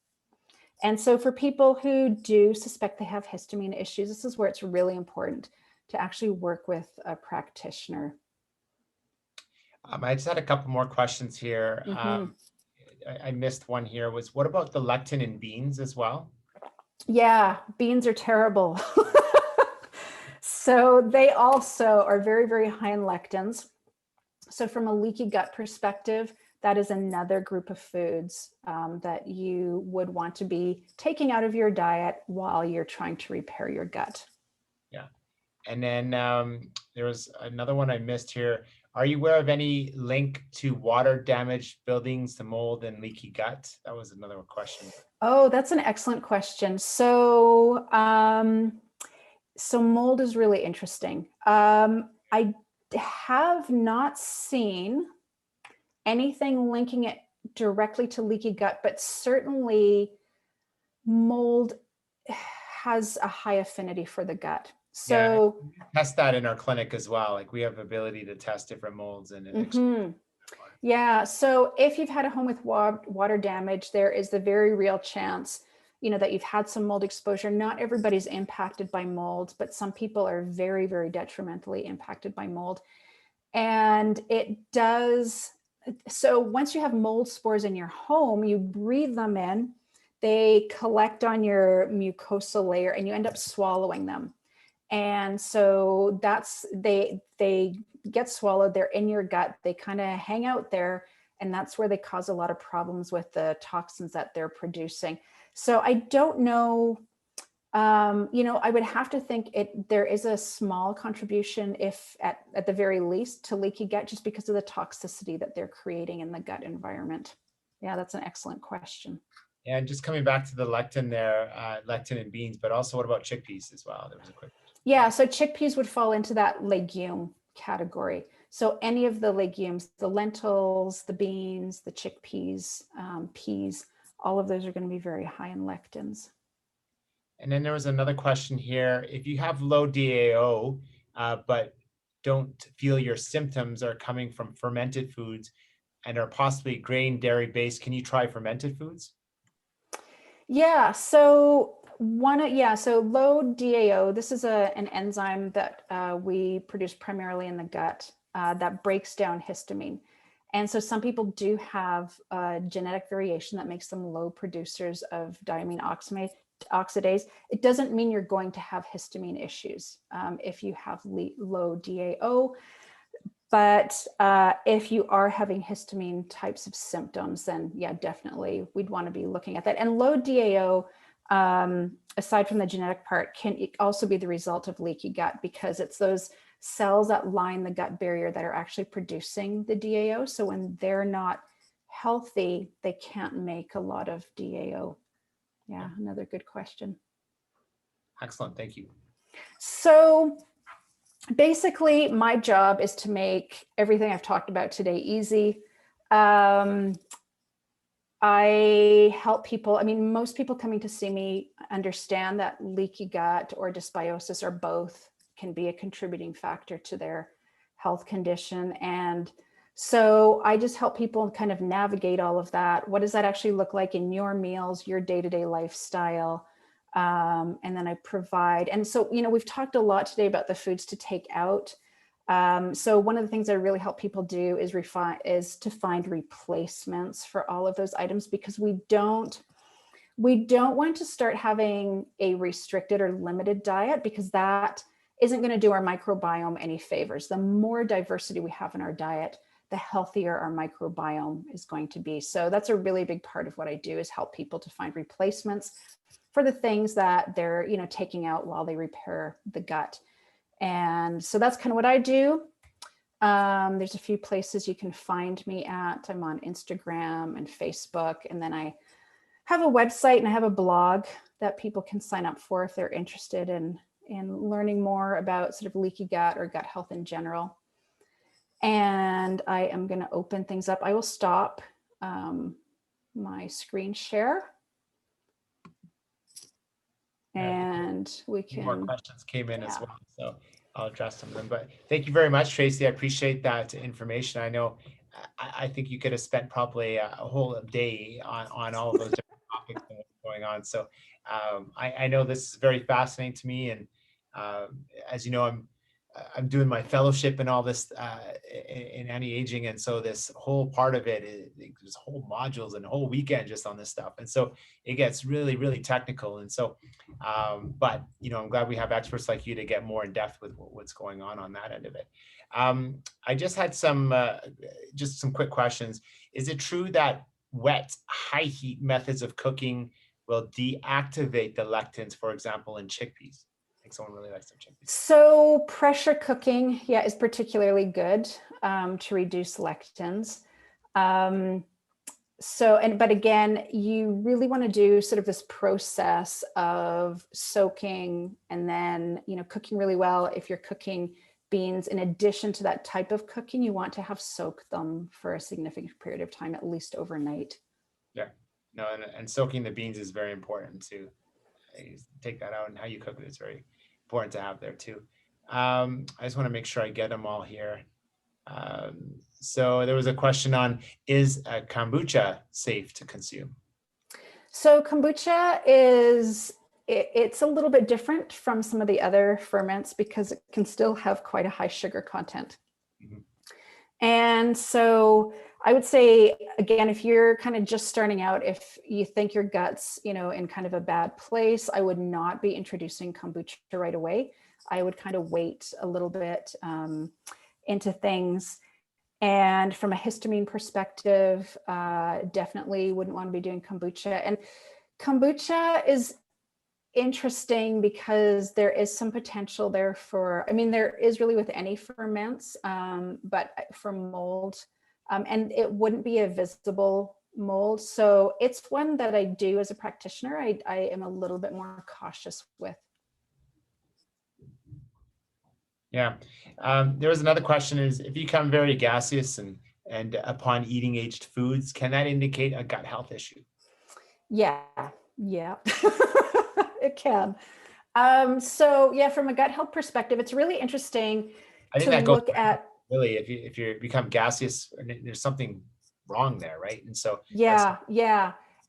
Speaker 2: And so for people who do suspect they have histamine issues, this is where it's really important to actually work with a practitioner.
Speaker 1: I just had a couple more questions here. I missed one here. Was what about the lectin in beans as well?
Speaker 2: Yeah, beans are terrible. So they also are very, very high in lectins. So from a leaky gut perspective, that is another group of foods that you would want to be taking out of your diet while you're trying to repair your gut.
Speaker 1: Yeah. And then there was another one I missed here. Are you aware of any link to water damaged buildings to mold and leaky gut? That was another question.
Speaker 2: Oh, that's an excellent question. So, so mold is really interesting. I have not seen anything linking it directly to leaky gut, but certainly mold has a high affinity for the gut. So
Speaker 1: yeah, test that in our clinic as well. Like we have ability to test different molds and
Speaker 2: yeah. So if you've had a home with water damage, there is the very real chance, that you've had some mold exposure. Not everybody's impacted by mold, but some people are very, very detrimentally impacted by mold. And it does. So once you have mold spores in your home, you breathe them in, they collect on your mucosal layer and you end up swallowing them. And so they get swallowed, they're in your gut, they kind of hang out there, and that's where they cause a lot of problems with the toxins that they're producing. So I don't know, I would have to think there is a small contribution, if at the very least, to leaky gut, just because of the toxicity that they're creating in the gut environment. Yeah, that's an excellent question.
Speaker 1: Yeah, and just coming back to the lectin there, lectin in beans, but also what about chickpeas as well? There was a quick.
Speaker 2: Yeah, so chickpeas would fall into that legume category. So any of the legumes, the lentils, the beans, the chickpeas, peas, all of those are going to be very high in lectins.
Speaker 1: And then there was another question here. If you have low DAO, but don't feel your symptoms are coming from fermented foods and are possibly grain, dairy based, can you try fermented foods?
Speaker 2: Yeah, so so low DAO, this is an enzyme that we produce primarily in the gut that breaks down histamine. And so some people do have a genetic variation that makes them low producers of diamine oxidase. It doesn't mean you're going to have histamine issues if you have low DAO. But if you are having histamine types of symptoms, then yeah, definitely we'd want to be looking at that. And low DAO, aside from the genetic part, can also be the result of leaky gut, because it's those cells that line the gut barrier that are actually producing the DAO. So when they're not healthy, they can't make a lot of DAO. Yeah, another good question.
Speaker 1: Excellent, thank you.
Speaker 2: So basically, my job is to make everything I've talked about today easy. I help people. I mean, most people coming to see me understand that leaky gut or dysbiosis or both can be a contributing factor to their health condition. And so I just help people kind of navigate all of that. What does that actually look like in your meals, your day-to-day lifestyle? And then I provide, and so, we've talked a lot today about the foods to take out. So one of the things I really help people do is to find replacements for all of those items, because we don't want to start having a restricted or limited diet, because that isn't going to do our microbiome any favors. The more diversity we have in our diet, the healthier our microbiome is going to be. So that's a really big part of what I do, is help people to find replacements for the things that they're, taking out while they repair the gut. And so that's kind of what I do. There's a few places you can find me at. I'm on Instagram and Facebook, and then I have a website and I have a blog that people can sign up for if they're interested in learning more about sort of leaky gut or gut health in general. And I am going to open things up. I will stop my screen share. And we can.
Speaker 1: More questions came in as well, so I'll address some of them. But thank you very much, Tracey. I appreciate that information. I know, I think you could have spent probably a whole day on all of those different topics that are going on. So I know this is very fascinating to me, and as you know, I'm doing my fellowship and all this in anti-aging, and so this whole part of it is there's whole modules and a whole weekend just on this stuff, and so it gets really, really technical. And so, but you know, I'm glad we have experts like you to get more in depth with what's going on that end of it. I just had some quick questions. Is it true that wet, high heat methods of cooking will deactivate the lectins, for example, in chickpeas? I think someone really likes some chickpeas.
Speaker 2: So pressure cooking, is particularly good to reduce lectins. But again, you really want to do sort of this process of soaking and then, cooking really well. If you're cooking beans, in addition to that type of cooking, you want to have soaked them for a significant period of time, at least overnight.
Speaker 1: Yeah, no, and soaking the beans is very important to take that out, and how you cook it is very important to have there too. I just want to make sure I get them all here. So there was a question on, is kombucha safe to consume?
Speaker 2: So kombucha it's a little bit different from some of the other ferments because it can still have quite a high sugar content. Mm-hmm. And so I would say, again, if you're kind of just starting out, if you think your gut's, in kind of a bad place, I would not be introducing kombucha right away. I would kind of wait a little bit into things. And from a histamine perspective, definitely wouldn't want to be doing kombucha. And kombucha is interesting because there is some potential there there is really with any ferments, but for mold, and it wouldn't be a visible mold. So it's one that I do as a practitioner, I am a little bit more cautious with.
Speaker 1: Yeah. There was another question, is if you become very gaseous and upon eating aged foods, can that indicate a gut health issue?
Speaker 2: Yeah. It can. So from a gut health perspective, it's really interesting to look at.
Speaker 1: Really, if you become gaseous, there's something wrong there, right? And so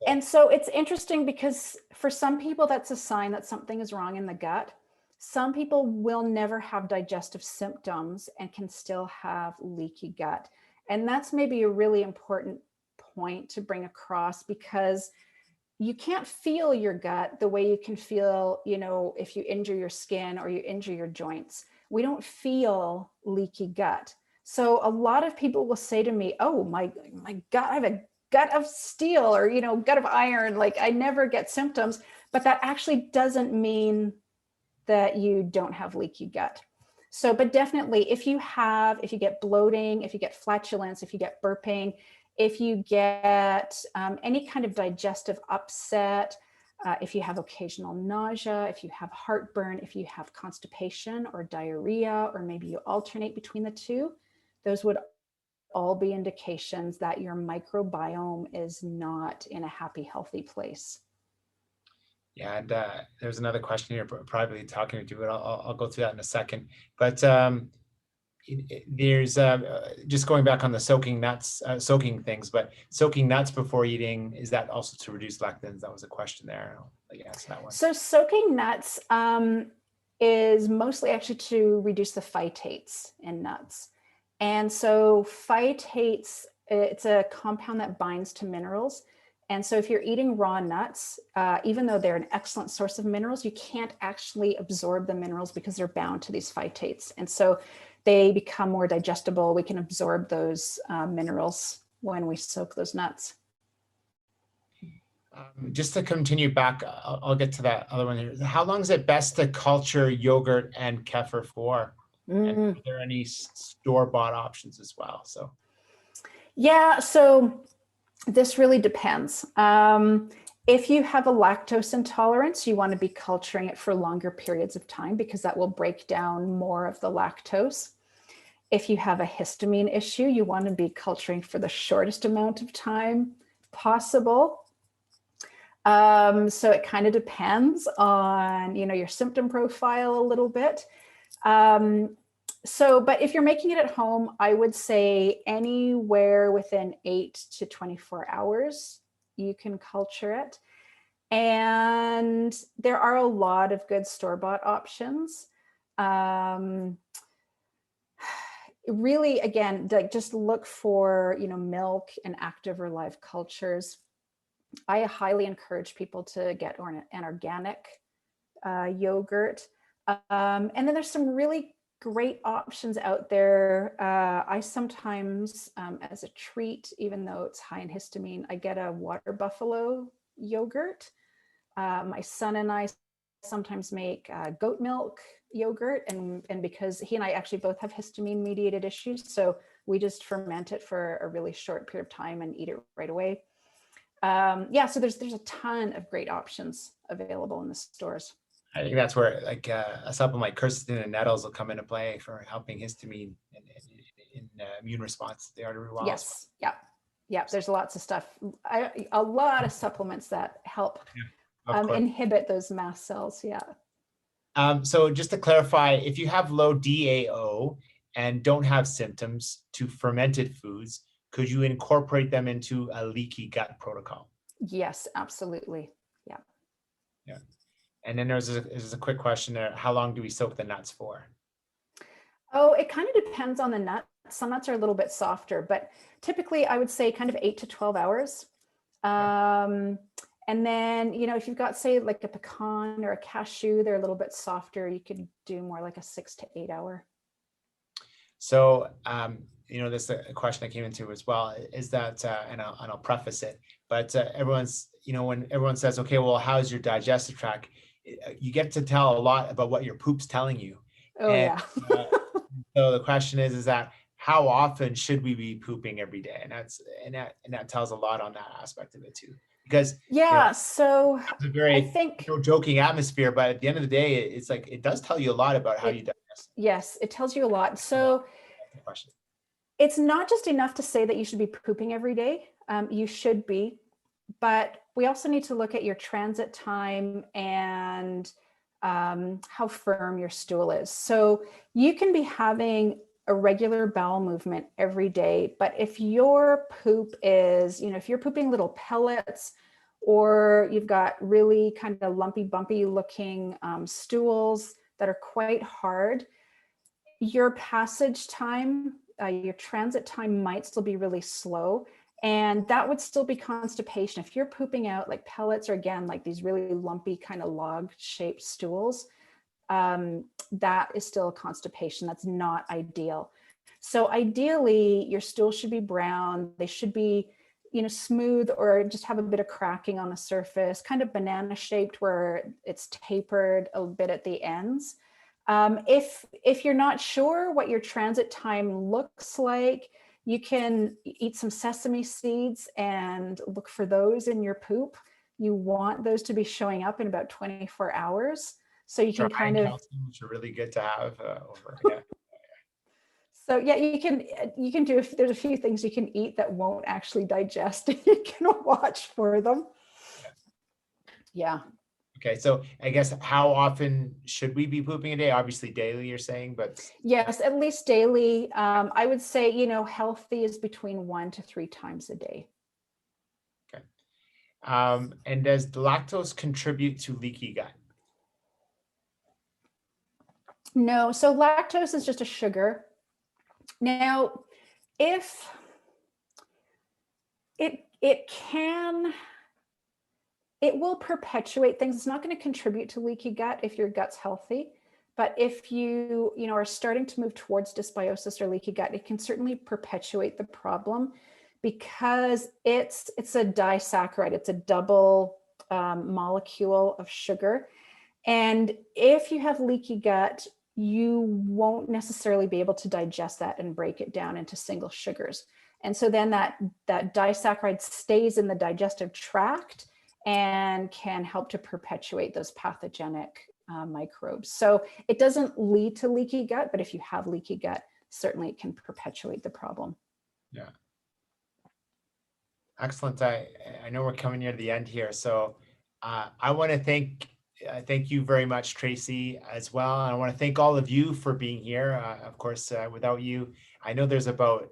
Speaker 2: and so it's interesting because for some people that's a sign that something is wrong in the gut. Some people will never have digestive symptoms and can still have leaky gut, and that's maybe a really important point to bring across, because you can't feel your gut the way you can feel, if you injure your skin or you injure your joints. We don't feel leaky gut. So a lot of people will say to me, oh, my gut, I have a gut of steel, or, gut of iron. Like, I never get symptoms, but that actually doesn't mean that you don't have leaky gut. So, but definitely if you get bloating, if you get flatulence, if you get burping, if you get any kind of digestive upset, if you have occasional nausea, if you have heartburn, if you have constipation or diarrhea, or maybe you alternate between the two, those would all be indications that your microbiome is not in a happy, healthy place.
Speaker 1: Yeah, and there's another question here privately talking with you, but I'll go through that in a second. But there's just going back on the soaking things, but soaking nuts before eating, is that also to reduce lectins? That was a question there. I'll let you answer that one.
Speaker 2: So soaking nuts is mostly actually to reduce the phytates in nuts. And so phytates, it's a compound that binds to minerals. And so if you're eating raw nuts, even though they're an excellent source of minerals, you can't actually absorb the minerals because they're bound to these phytates. And so they become more digestible. We can absorb those minerals when we soak those nuts.
Speaker 1: Just to continue back, I'll get to that other one here. How long is it best to culture yogurt and kefir for? And are there any store-bought options as well? So,
Speaker 2: yeah, so this really depends. If you have a lactose intolerance, you want to be culturing it for longer periods of time because that will break down more of the lactose. If you have a histamine issue, you want to be culturing for the shortest amount of time possible. So it kind of depends on, your symptom profile a little bit. But if you're making it at home, I would say anywhere within 8 to 24 hours, you can culture it. And there are a lot of good store-bought options. Really, again, like just look for, milk and active or live cultures. I highly encourage people to get an organic yogurt. And then there's some really great options out there. I sometimes, as a treat, even though it's high in histamine, I get a water buffalo yogurt. My son and I sometimes make goat milk yogurt, and because he and I actually both have histamine mediated issues, so we just ferment it for a really short period of time and eat it right away. So there's a ton of great options available in the stores.
Speaker 1: I think that's where like a supplement like quercetin and nettles will come into play for helping histamine in immune response to the artery wall.
Speaker 2: Yes, yeah. There's lots of stuff. A lot of supplements that help inhibit those mast cells. Yeah.
Speaker 1: So just to clarify, if you have low DAO and don't have symptoms to fermented foods, could you incorporate them into a leaky gut protocol?
Speaker 2: Yes, absolutely. Yeah.
Speaker 1: Yeah. And then there's a quick question there. How long do we soak the nuts for?
Speaker 2: Oh, it kind of depends on the nut. Some nuts are a little bit softer, but typically I would say kind of 8 to 12 hours. And then, if you've got, say, like a pecan or a cashew, they're a little bit softer. You could do more like a 6 to 8 hour.
Speaker 1: So, this is a question I came into as well, is that, and I'll preface it, but everyone's, when everyone says, okay, well, how's your digestive tract? You get to tell a lot about what your poop's telling you.
Speaker 2: Oh, and, yeah.
Speaker 1: So the question is that how often should we be pooping every day? And that tells a lot on that aspect of it too. Because
Speaker 2: so
Speaker 1: it's a very
Speaker 2: I think
Speaker 1: joking atmosphere, but at the end of the day, it's like it does tell you a lot about how you digest.
Speaker 2: Yes, it tells you a lot. So it's not just enough to say that you should be pooping every day. You should be, but we also need to look at your transit time and how firm your stool is. So you can be having a regular bowel movement every day, but if your poop is, if you're pooping little pellets, or you've got really kind of lumpy, bumpy looking stools that are quite hard, your passage time, your transit time might still be really slow. And that would still be constipation. If you're pooping out like pellets, or again, like these really lumpy kind of log shaped stools, that is still constipation. That's not ideal. So ideally your stool should be brown. They should be, smooth, or just have a bit of cracking on the surface, kind of banana shaped where it's tapered a bit at the ends. If you're not sure what your transit time looks like, you can eat some sesame seeds and look for those in your poop. You want those to be showing up in about 24 hours. So you can kind of,
Speaker 1: which are really good to have over. Yeah.
Speaker 2: So yeah, you can do, there's a few things you can eat that won't actually digest. You can watch for them. Yeah.
Speaker 1: Okay, so I guess how often should we be pooping a day? Obviously daily, you're saying, but
Speaker 2: yes, at least daily. I would say, healthy is between 1 to 3 times a day.
Speaker 1: Okay. And does lactose contribute to leaky gut?
Speaker 2: No, so lactose is just a sugar. Now, if it will perpetuate things. It's not going to contribute to leaky gut if your gut's healthy. But if you are starting to move towards dysbiosis or leaky gut, it can certainly perpetuate the problem, because it's a disaccharide. It's a double molecule of sugar. And if you have leaky gut, you won't necessarily be able to digest that and break it down into single sugars. And so then that disaccharide stays in the digestive tract and can help to perpetuate those pathogenic microbes. So it doesn't lead to leaky gut, but if you have leaky gut, certainly it can perpetuate the problem.
Speaker 1: Yeah. Excellent. I know we're coming near the end here. So I want to thank you very much, Tracey, as well. I want to thank all of you for being here. Of course, without you, I know there's about,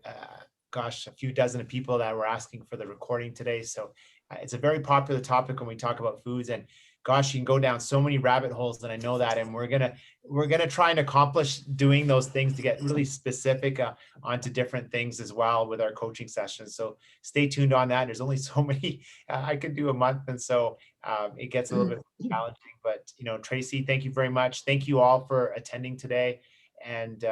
Speaker 1: a few dozen of people that were asking for the recording today. So it's a very popular topic when we talk about foods, and gosh, you can go down so many rabbit holes, and I know that, and we're gonna try and accomplish doing those things to get really specific onto different things as well with our coaching sessions. So stay tuned on that. There's only so many I could do a month, and so it gets a little bit challenging. But Tracey, thank you very much. Thank you all for attending today. And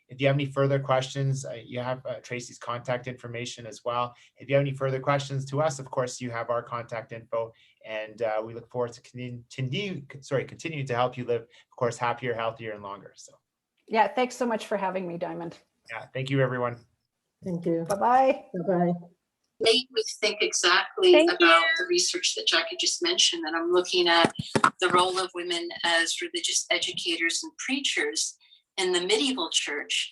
Speaker 1: if you have any further questions, you have Tracey's contact information as well. If you have any further questions to us, of course, you have our contact info, and we look forward to continuing to help you live, of course, happier, healthier, and longer. So,
Speaker 2: yeah, thanks so much for having me, Diamond.
Speaker 1: Yeah, thank you, everyone.
Speaker 3: Thank you.
Speaker 2: Bye-bye.
Speaker 3: Bye-bye.
Speaker 4: Made me think exactly about the research that Jackie just mentioned, and I'm looking at the role of women as religious educators and preachers in the medieval church.